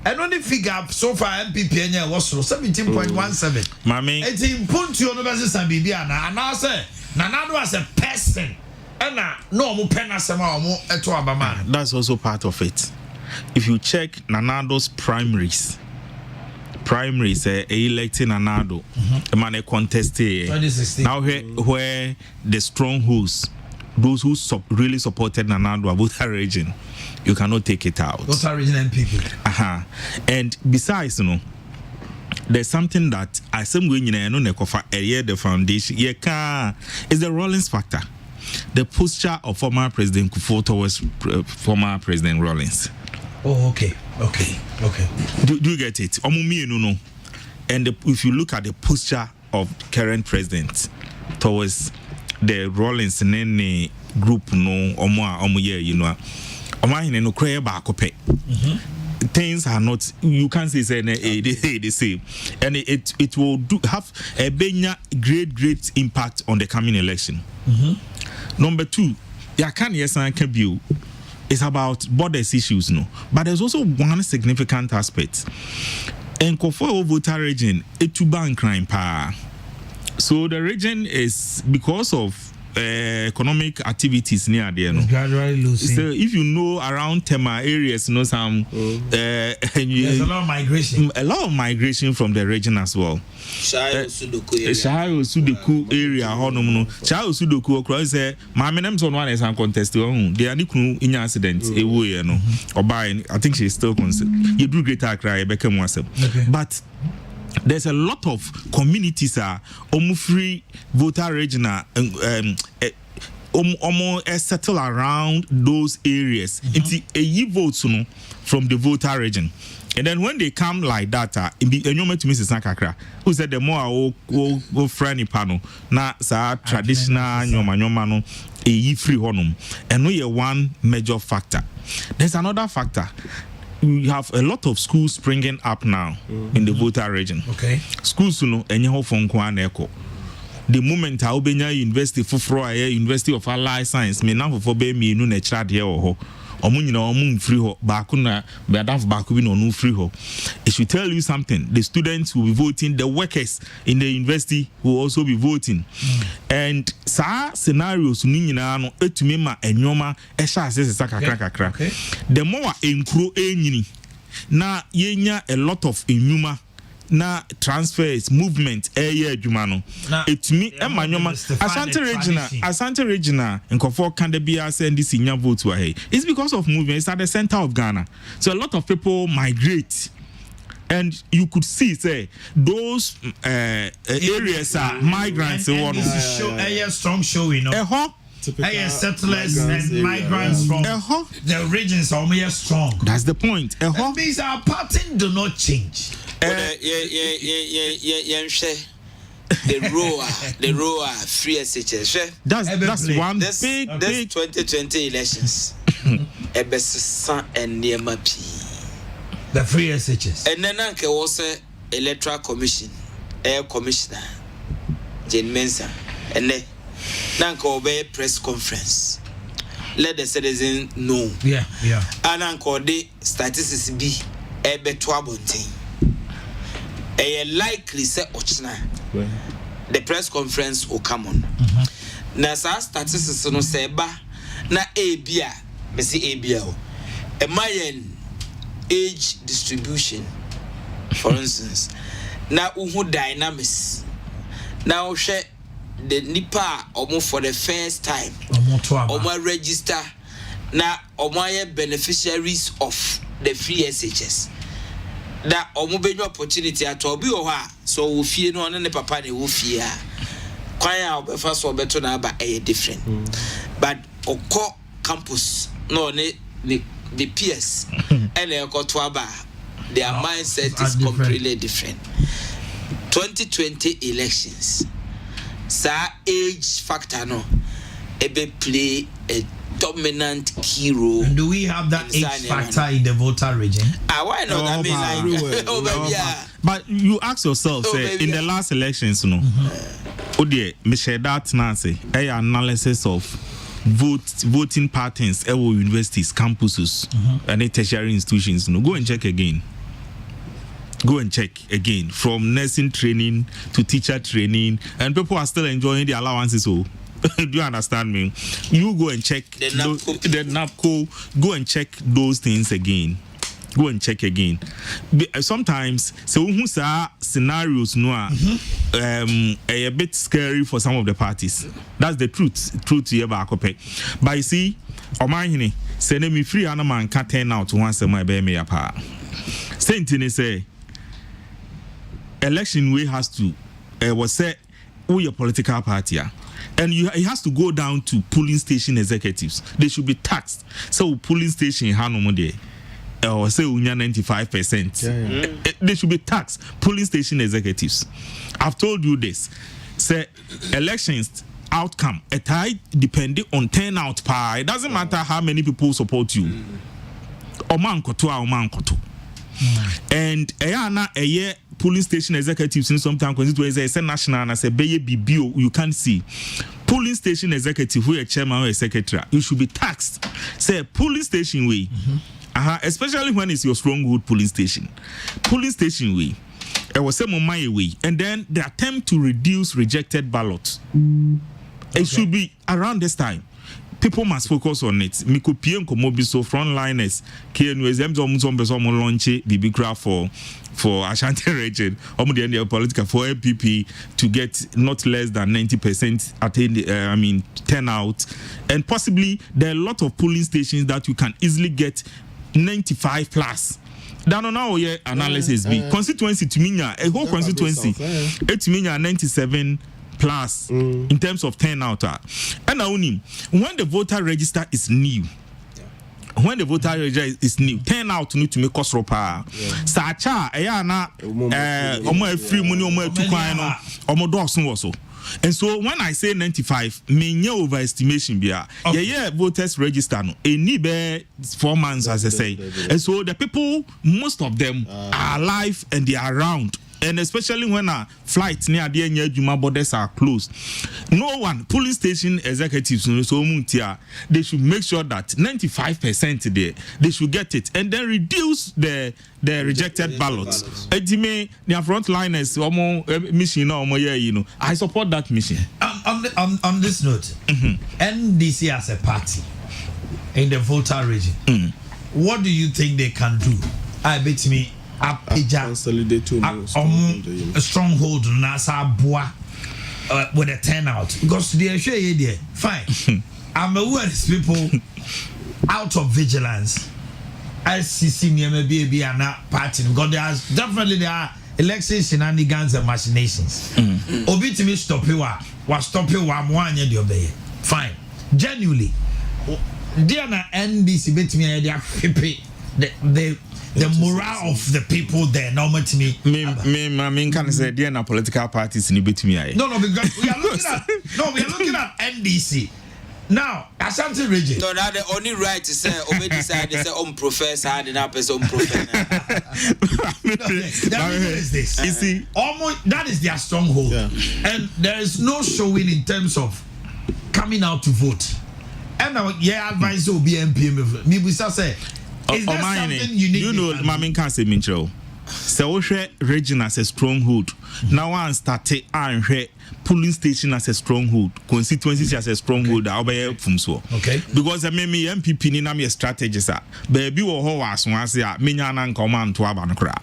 And only figure so far MPP was 17.17.
Mami.
It's in Mpuntio no versus Bibiana. And I say Nanado as a person.
That's also part of it. If you check Nanado's primaries, electing Nanado, a man contested. Now where the strongholds, those who really supported Nanado about her region, you cannot take it out.
Those are region people.
And besides, there's something that I say the foundation. Is the Rollins factor. The posture of former President Kufuor towards former President Rollins.
Oh, okay.
Do you get it? And if you look at the posture of current president towards the Rollins nene group, things are not, you can't say the same, and it will have a great impact on the coming election. Number 2, it's about borders issues, but there's also one significant aspect. And Kufuor Volta region, it's bank crime power. So the region is, because of economic activities near there,
gradually losing.
So if you know around Tema areas, there's a
lot of migration.
A lot of migration from the region as well.
Shayo
Sudoku area, Shayo Sudoku, across there. My name's on one as I'm contesting. They are in accident. Or buying. I think she's still concerned. You do greater cry, become myself. But there's a lot of communities free Volta regional settle around those areas. It's a votes from the Volta region. And then when they come like that, who said the more friendly panel, na sa traditional nyoma a free honum. And we are one major factor. There's another factor. We have a lot of schools springing up now in the Volta region.
Okay.
Schools, the moment I obey University University of Allied Science, me now for me no natural here or free ho bakuna no free ho. It should tell you something. The students will be voting, the workers in the university will also be voting. And sa scenarios no etumema enyoma esha sesa kakra. The more enkro enyini na yenya a lot of enyuma na transfers movement adwuma no etumi emanyoma Ashanti Region nkofo kan de bia send this nya vote wa hey. It's because of movement. It's at the center of Ghana, so a lot of people migrate, and you could see say those areas are migrants.
Strong showing, settlers and migrants from the regions are more strong.
That's the point.
That means our pattern do not change.
The rower free SHS.
That's one
this 2020 elections. Ebesa and Niamapi.
The free SHS.
And then Uncle was Electoral Commission, Air Commissioner, Jane Mensa, and then Nanko obey press conference. Let the citizen know.
Yeah.
And Uncle the statistics be ebe twabonting. A likely say Ochna. The press conference will come on. Na sa statistics no say ba na ebia me say ebia o. A mayen age distribution, for instance. Na uhu dynamics. Now share the nipa omo for the first time. Omo register na omo beneficiaries of the free SHS. That omo benyo opportunity at obi o ha so wo fie no ne papa ne wo fie a kwan a obefa so obeto na ba different. But oko campus no ne the PS and to aba their mindset is completely different. 2020 elections sa age factor no ebe play a dominant key role.
And do we have that age factor in the Volta region?
Why not? I mean, like,
but you ask yourself, say, in the last elections, no, Michelle, that's Nancy, analysis of voting patterns, universities, campuses, and tertiary institutions. No, go and check again. Go and check again from nursing training to teacher training, and people are still enjoying the allowances. So. Do you understand me? You go and check the NAPCO. Go and check those things again. Go and check again. Sometimes, so who's scenarios no a bit scary for some of the parties. That's the truth. Truth here, but you see, Omanhene say me free man can't turn out once a my baby apart. Same thing say election way has to was say who your political party are. And it has to go down to polling station executives. They should be taxed. So polling station or say 95%. They should be taxed. Polling station executives. I've told you this. Say elections outcome depending on turnout power. It doesn't matter how many people support you. Omankwah. And a year polling station executives in some time constituencies say national and I say BBO you can't see. Polling station executive who a chairman or a secretary, you should be taxed. Say polling station way. Especially when it's your stronghold polling station. Polling station way. It was some my way. And then the attempt to reduce rejected ballots. It should be around this time. People must focus on it. Mikopien komobiso frontliners KNUST launch BB craft for Ashanti Region the political for APP to get not less than 90% turnout, and possibly there are a lot of polling stations that you can easily get 95 plus. Down on our analysis be constituency to me a whole constituency it mean 97 plus in terms of turnout. And only when the voter register is new. When the voter register is new, turnout need to make cost ropa. Sacha ayana free money also. And so when I say 95, mean overestimation be voters register no any 4 months as I say. And so the people, most of them are alive and they are around. And especially when flights near the Juma borders are closed, no one polling station executives they should make sure that 95% there they should get it and then reduce the rejected ballots. The frontliners mission I support that mission.
On this note, NDC as a party in the Volta region, what do you think they can do? I bet me. A stronghold Nasa with a turnout because they are sure fine. I'm aware of people out of vigilance. ICC near maybe are not party because there are election shenanigans and machinations. Obi to me stop you was stop you one year obey. Fine. Genuinely, Diana NDC bet me idea the morale of the people there normal to me.
Me can say there are political parties in between.
No, because we are looking at NDC. Now, Ashanti region.
No, now the only right to say Obedi decide they say professor and now person professor.
The reason is this. You see, almost that is their stronghold. Yeah. And there is no showing in terms of coming out to vote. And now, advice will be MPM. Me we say is there something unique?
You know, Mamin can't say Mincho. So region as a stronghold. Now one started and polling station as a stronghold, constituency as a stronghold.
Okay.
Because I mean me MPP ni na me strategies are. Baby wo ho wasonase a menya na command to abankra.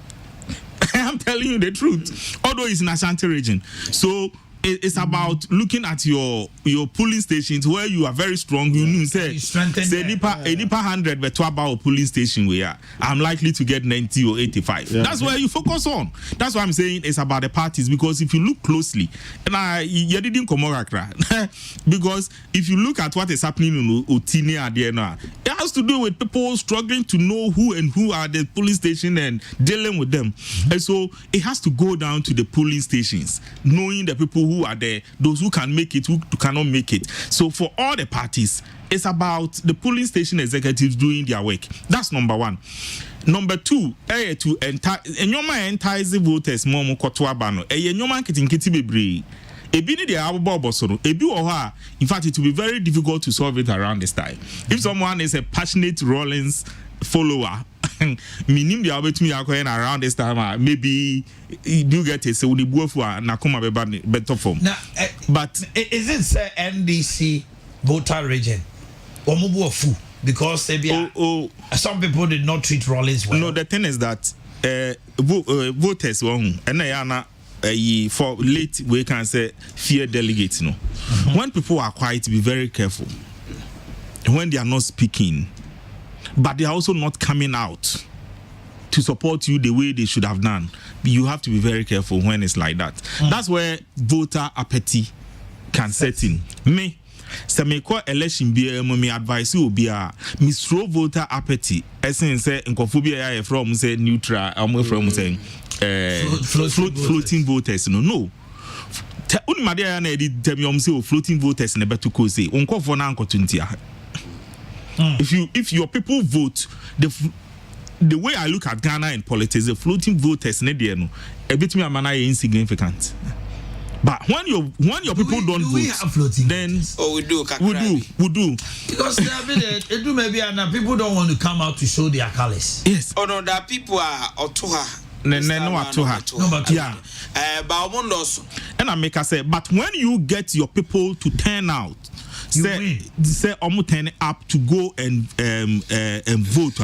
I'm telling you the truth. Although it's in Ashanti region. So it's about looking at your polling stations where you are very strong. You know, say nipa 100 but about polling station where I'm likely to get 90 or 85. Yeah. That's where you focus on. That's why I'm saying it's about the parties, because if you look closely, and you didn't come because if you look at what is happening in Otinia there now, it has to do with people struggling to know who are the polling station and dealing with them. And so it has to go down to the polling stations, knowing the people who are there, those who can make it, who cannot make it. So for all the parties, it's about the polling station executives doing their work. That's number one. Number two, to entice the voters momo kotoabano. Nyoma kitinkiti bebre. Ebi ni de abobo soro. Ebi wo ha. In fact, it will be very difficult to solve it around this time. If someone is a passionate Rollins follower, minim dia obetumi akoyen around this time, maybe you do get it so we go for nakoma better form. But
is it NDC voter region omubu ofu because some people did not treat Rollins well?
No, the thing is that voters and for late we can say fear delegates. When people are quiet, be very careful. When they are not speaking, but they are also not coming out to support you the way they should have done, you have to be very careful when it's like that. That's where voter apathy can set in. Me, so me call election be me advice you be misro voter apathy. Essence say nkophobia from say neutral, from saying floating voters. No. Unimadia na edit tell say floating voters na better ko say unkofo na nkotuntia. If your people vote, the way I look at Ghana in politics, the floating voters a bit me insignificant. But when your people don't vote, then
we do.
Because
maybe people don't want to come out to show their colors.
Yes.
Oh no, that people are otuha.
Yeah. And I make us say, but when you get your people to turn out, say almost turn up to go and vote.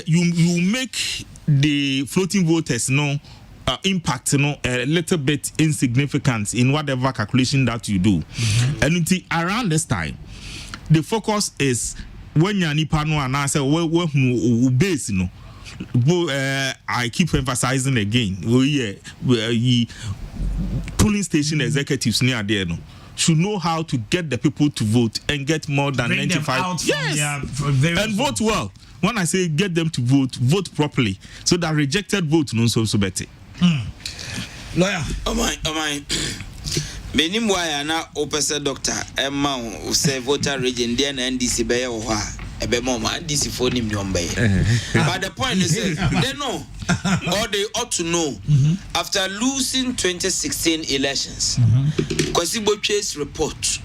You make the floating voters impact a little bit insignificant in whatever calculation that you do. And around this time, the focus is when you nipa no and I say base I keep emphasizing again. Polling station executives near there should know how to get the people to vote and get more than 95. Yes, and vote well. When I say get them to vote properly, so that rejected vote no so better.
Lawyer,
oh my. Many why na opesa doctor Emma say voter region there na NDC be ho ha ebe mama NDC for nim nyombe. But the point is they know or they ought to know after losing 2016 elections. Kwasi Botwe's report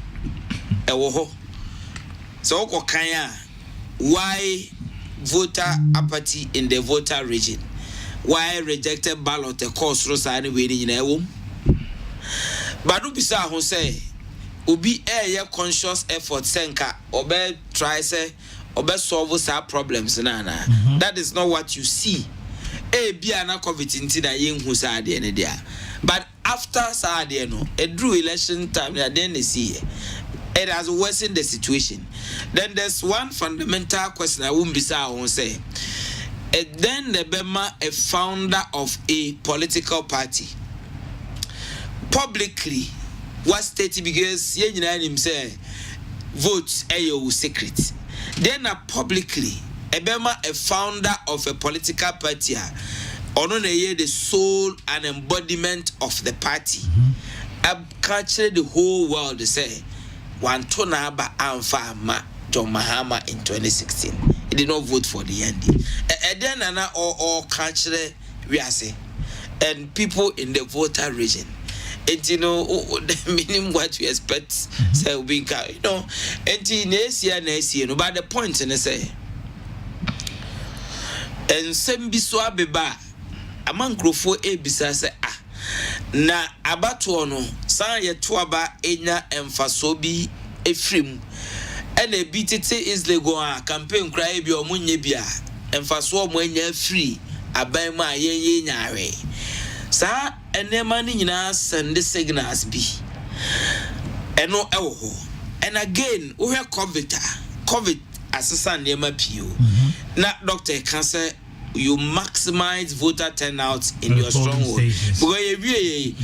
ewo ho. So okokanya why voter apathy in the voter region, why rejected ballot the course rosani we in ewo. But do bisa ho say obi conscious effort senka obe try say obe solve some problems na. That is not what you see. Bia na COVID na yenhu sa de ne dia. But after sa de no, it drew election time then they see it has worsened the situation. Then there's one fundamental question I won't be say. Then the Bema a founder of a political party publicly was stated because him say votes secret. Then publicly ebema a founder of a political party ono na ye the soul and embodiment of the party capture the whole world say one to na ba amfa ma John Mahama in 2016 he did not vote for the ND then na all capture we are say and people in the Volta region. And you know, the minimum what we expect, say we you know, and next year, no, but the point and say, and some biswa beba, Amankwah ebisa say na abatono, san ye tuaba enya emfasobi efrim, and a BTT is lego campaign cry bi omunye bia, emfaso mo enya free, abaima ye nyare. Sa enema ni nyina send signals bi eno ewo and again we hear covid asesa nema pio na doctor can say you maximize voter turnout in your stronghold because we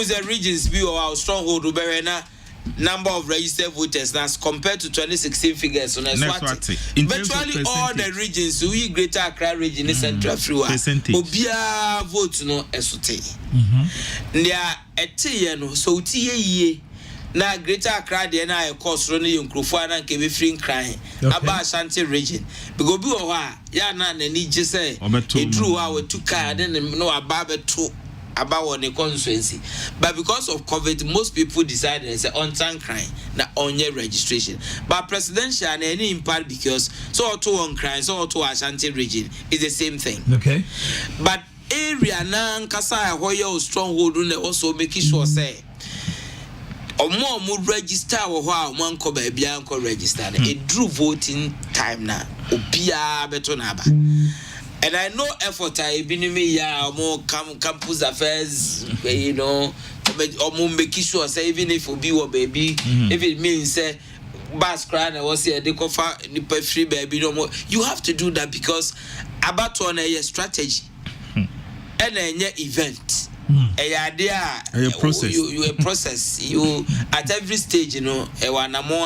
the regions be our stronghold we na number of registered voters as compared to 2016 figures on virtually all the regions we greater Accra region is central Africa obia vote no esote ndia ete no so tie na greater Accra de na e course ro no yenkrofo na nke be free crying aba Ashanti region because bi o ha ya na nani je say e true wa we to car then no aba beto about the constituency, but because of COVID, most people decided it's on time crime, not on your registration. But presidential and any impact because so to on crime, so to Ashanti region is the same thing.
Okay,
but area na nkasa hoyo stronghold also making sure say omo register wo ho a mo anko ba bia anko register it drew voting time na obia beto na ba. And I know effort I been me ya more campus affairs, you know, or making sure say even if we be or baby, if it means say bus crying I was here they cover the free baby no more. You have to do that because about on a strategy and a event. A
process.
You a process. You at every stage, you know. I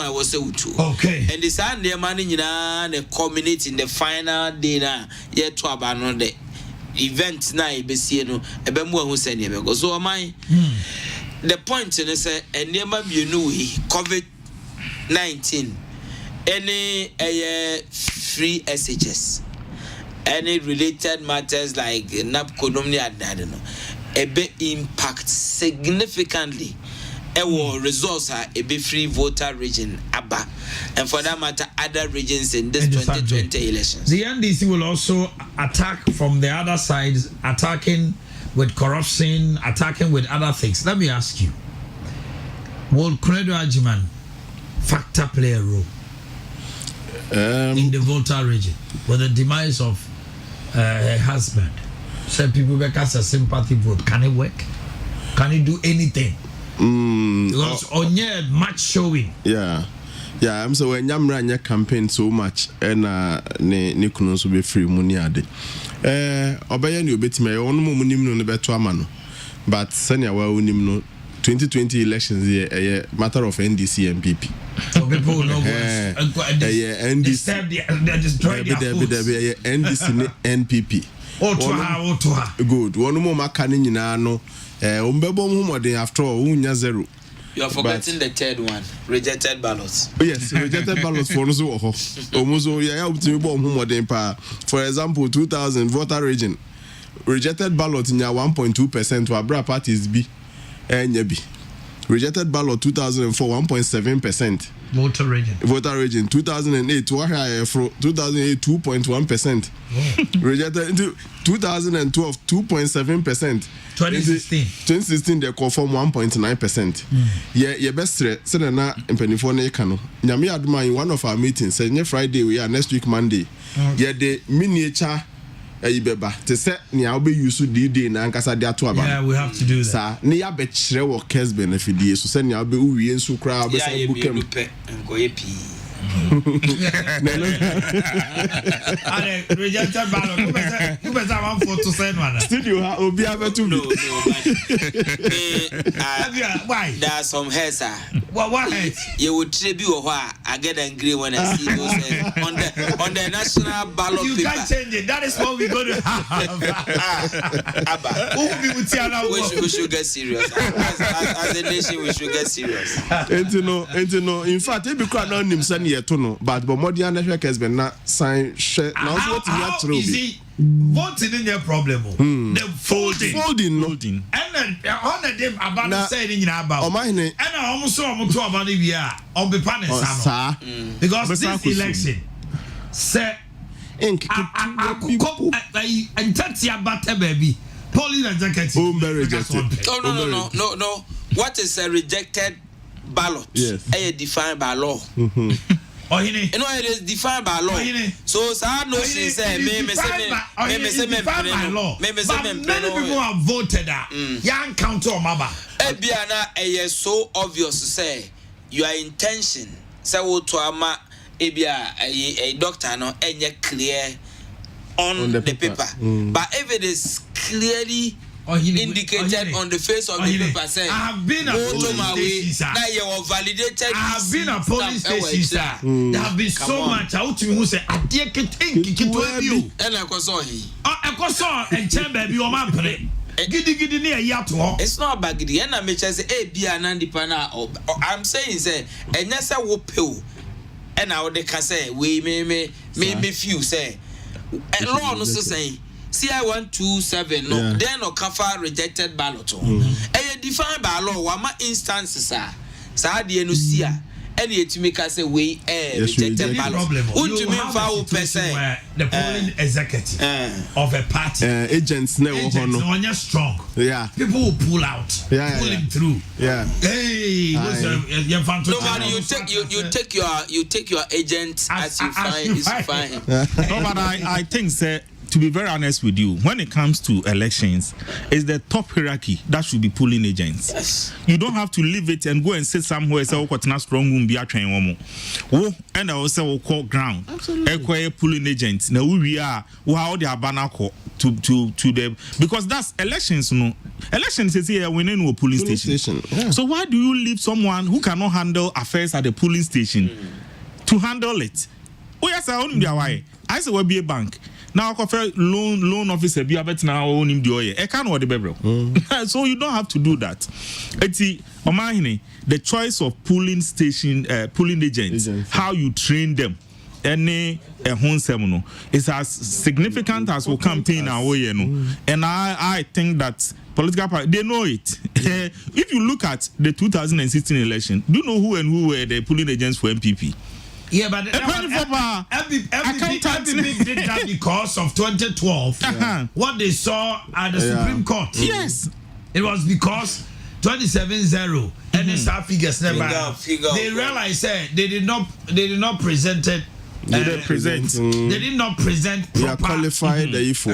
was
okay.
And this and the money, you know, the culminate in the final day na yet to abandon the event na you know. A bembo who said never so am I. The point is and never you know COVID-19 any free SHS any related matters like NAPCO I don't know. A bit impact significantly our results are a bit free voter region ABBA and for that matter other regions in this 2020 elections.
The NDC will also attack from the other side, attacking with corruption, attacking with other things. Let me ask you, will Credo Ajiman factor play a role in the Volta region with the demise of her husband? Some people cast a sympathy vote. Can it work? Can it do anything? Because on your match showing.
Yeah. I'm so when you run your campaign so much and ne KNUST will be free money ade. Obey you bet me on money no better man. But senior well no 2020 elections here a matter of NDC and PP.
So people know
NDC NDC NPP. Good. One more makani nyina no. Umbebo muhumode after all unya zero.
You are forgetting the third one. Rejected ballots.
Yes, rejected ballots for no ho. Omuzo ya utimibo muhumode pa. For example, 2000 voter region. Rejected ballot nya 1.2% to Abra parties B. Nyebi. Rejected ballot 2004 1.7%.
Voter region 2008 2008 2.1%. Rejected into 2012 2.7%. 2016 they confirm 1.9%. Yeah best say na mpanifo na eka no nyame aduma in one of our meetings say Friday we are next week Monday. Yeah the miniature Ibeba to say ni be use the na nkasa de ato aba. Yeah, we have to do that.
Sa ni ya be kire wo Kessben afidie so say ni be uwie nsu kra be say bukem.
Ale rejected ballot. Who better one photo send one.
Studio ha obi abetu bi.
Why? There are some heads.
What heads?
You would trebi wo ho I get angry when I see those on the national ballot
you
paper.
Can't change it. That is what we're going to have.
We should get serious. As a nation, we should get serious.
And you know, in fact, if you can't know him, send you to know, but more than the Kessben not sign share. Now what you have to
do. Voting in your problem. The folding. And then on the day about saying about
Omanhene.
And I almost saw him to about the year on the panel. Because this election, sir, and that's your butter baby. Polling executive.
No. What is a rejected ballot?
Yes.
Defined by law.
Ohene.
You know it is defined by law.
Ohene.
So I know she said many
people have voted that. Young counter maba.
Ebiana is so obvious to say your intention. Say what to ama ebia a doctor no any clear on the paper. But if it is clearly indicated on the face of the paper, say
I have been a polling station, sir.
Now you are validated.
I have been a polling station, sir. There have been so much out to me who say I dare get in you.
And I was on he.
I saw and chamber be on my play. Giddy near yato.
It's not about giddy. And I may say a be an andipana. I'm saying say and yes I will pill. And now they can say we may few say and law no saying CI 127 no then no cover rejected ballot. Defined by law wama instances are sa de no sia and yet to make us say we rejected ballot.
You have a situation where the polling executive of a party
agents
on your strong.
Yeah.
People will pull out. Pulling through.
Yeah.
Hey,
nobody you take your agent as you find is fine.
No, but I think say to be very honest with you, when it comes to elections, it's the top hierarchy that should be pulling agents.
Yes.
You don't have to leave it and go and sit somewhere and say, "Oh, not strong room be a train woman." Oh, and I also will call ground. Absolutely. Pulling agents. Now we are how they are banner to the because that's elections. No, elections is here when no polling station.
Yeah.
So why do you leave someone who cannot handle affairs at the polling station to handle it? Oh yes, I only be why. I say we be a bank. Now, loan officer be a bet now own him the I can't order bevel. So you don't have to do that. Omanhene, the choice of polling agents, how you train them, any home seminar is as significant as we campaign our way, and I think that political party they know it. If you look at the 2016 election, do you know who were the polling agents for MPP?
Yeah, but every did that because of 2012. What they saw at the Supreme Court.
Yes,
it was because 27-0 and the star figures never. They realized they did not present it.
They did not present
proper
qualified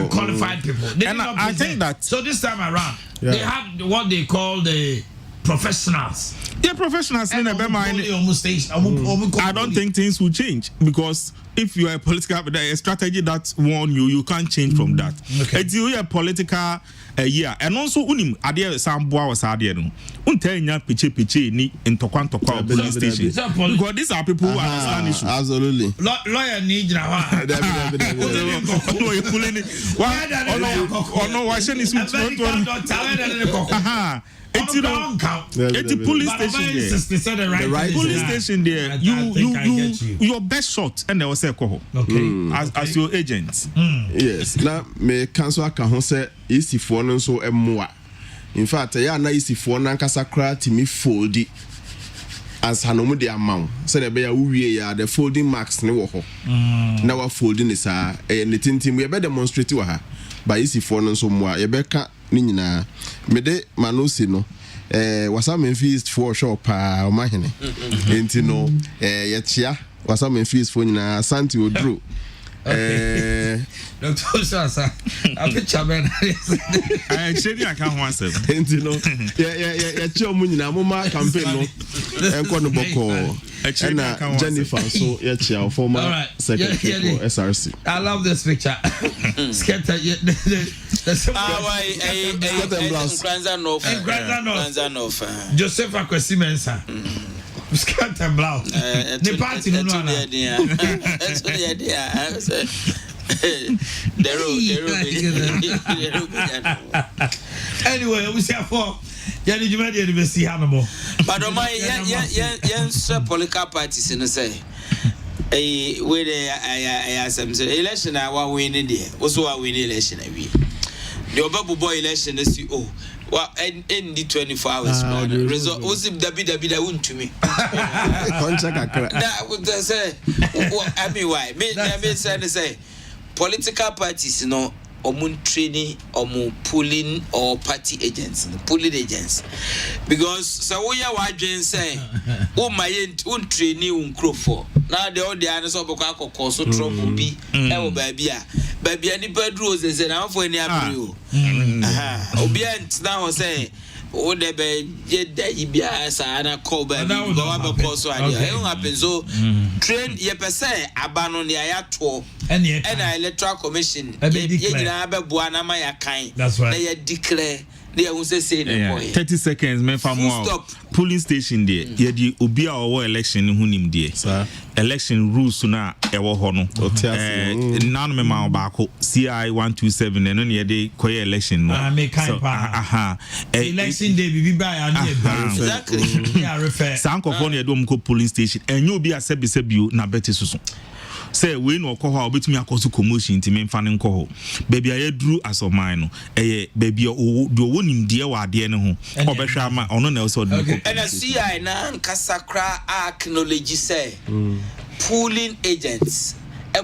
qualified people.
And I think that
so this time around they had what they call the professionals.
Yeah, professionals. I don't think things will change because if you are a political a strategy that won you can't change from that.
Okay.
It's you a political year and also unim adia samboa was adia no. Untenya piche ni ntokwa police station. Because these are people who understand issues.
Absolutely.
Lawyer need na.
No, you pulling it. No, why shouldn't it? It's the police station there. The right police station there. Your best shot and there was a call.
Okay.
As your agent.
Yes. Now me cancel account say easy for no so emwa. In fact, ya na easy for na nkasa kra timi foldi. As hanomu de amount. Say the be ya uwie ya the folding marks ne wo ho. Na wa folding is a ne tintim we be demonstrate wa ha. Ba easy for no so mwa ye be ka ni nyina mede manusi no wasa memphis for shop Omanhene enti no ye chia wasa memphis for nyina Ashanti Odro
Dr. Sasa a picture ben
I actually I can't answer
enti no ye chia mu nyina mo ma campaign no enko no boko and Jennifer so ye chia former secretary for SRC.
I love this picture. Scatter Joseph Akwesi Mensa. skirt and blouse. The party no no. Anyway, we say for yeah, did you make the best animal?
But my political parties in the say. Where I some election I want winning there. Also I win election every. The Obabu boy election is well in the 24 hours result was WWE won to me. That would say I mean why? Me say political parties omun training omun pulling or party agents because so we are watching say my training for now the other answer because so trouble be baby any bedrooms is enough for any appeal obedient now say o de be je ibia sa na call baby go am because so idea e happen so train ye person abano ne ayato and electoral commission ye nyina abeboa na ma ya kan na ye declare they won't say
30 seconds me fa mo polling station there ye di obi a owo election hunim there election rules na ewo ho no nan me ma baako CI 127 eno ne de koye election no
election day bibi ba ya na
exactly
ya refer
sankofo ne do mko polling station enyo obi a sebisebio na beti susu say we no ko ho obetumi akoso commotion ti memfa ne nko ho baby aye duru asomai no baby o do wonim de wa de ne ho obehwa ama ono na so de ko
and CI na nkasakra acknowledge say polling agents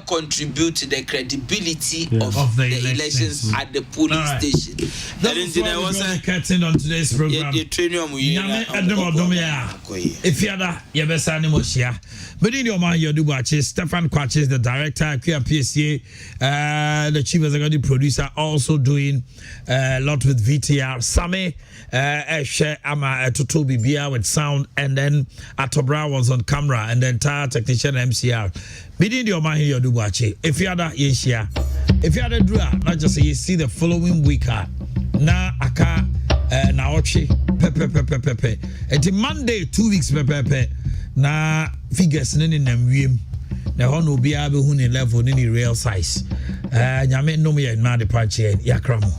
contribute to the credibility of the elections at the polling station.
That's why we're cutting on today's program. If you're that, you're best animals here. But in your mind, you're doing Stefan Kwach is the director, PSA, the chief executive producer, also doing a lot with VTR. Same, Ama Tutu Bibia with sound, and then Atobra was on camera, and the entire technician MCR. Within your mind, you do watch it. If you are that, yes, yeah. If you are the drawer, not just you see the following week, na aka na ochi pepe. It's Monday, 2 weeks pepe. Na figures nini na wiem. Na hono bi abe hu ni level ni real size. Nyame no me na de pache yakramo.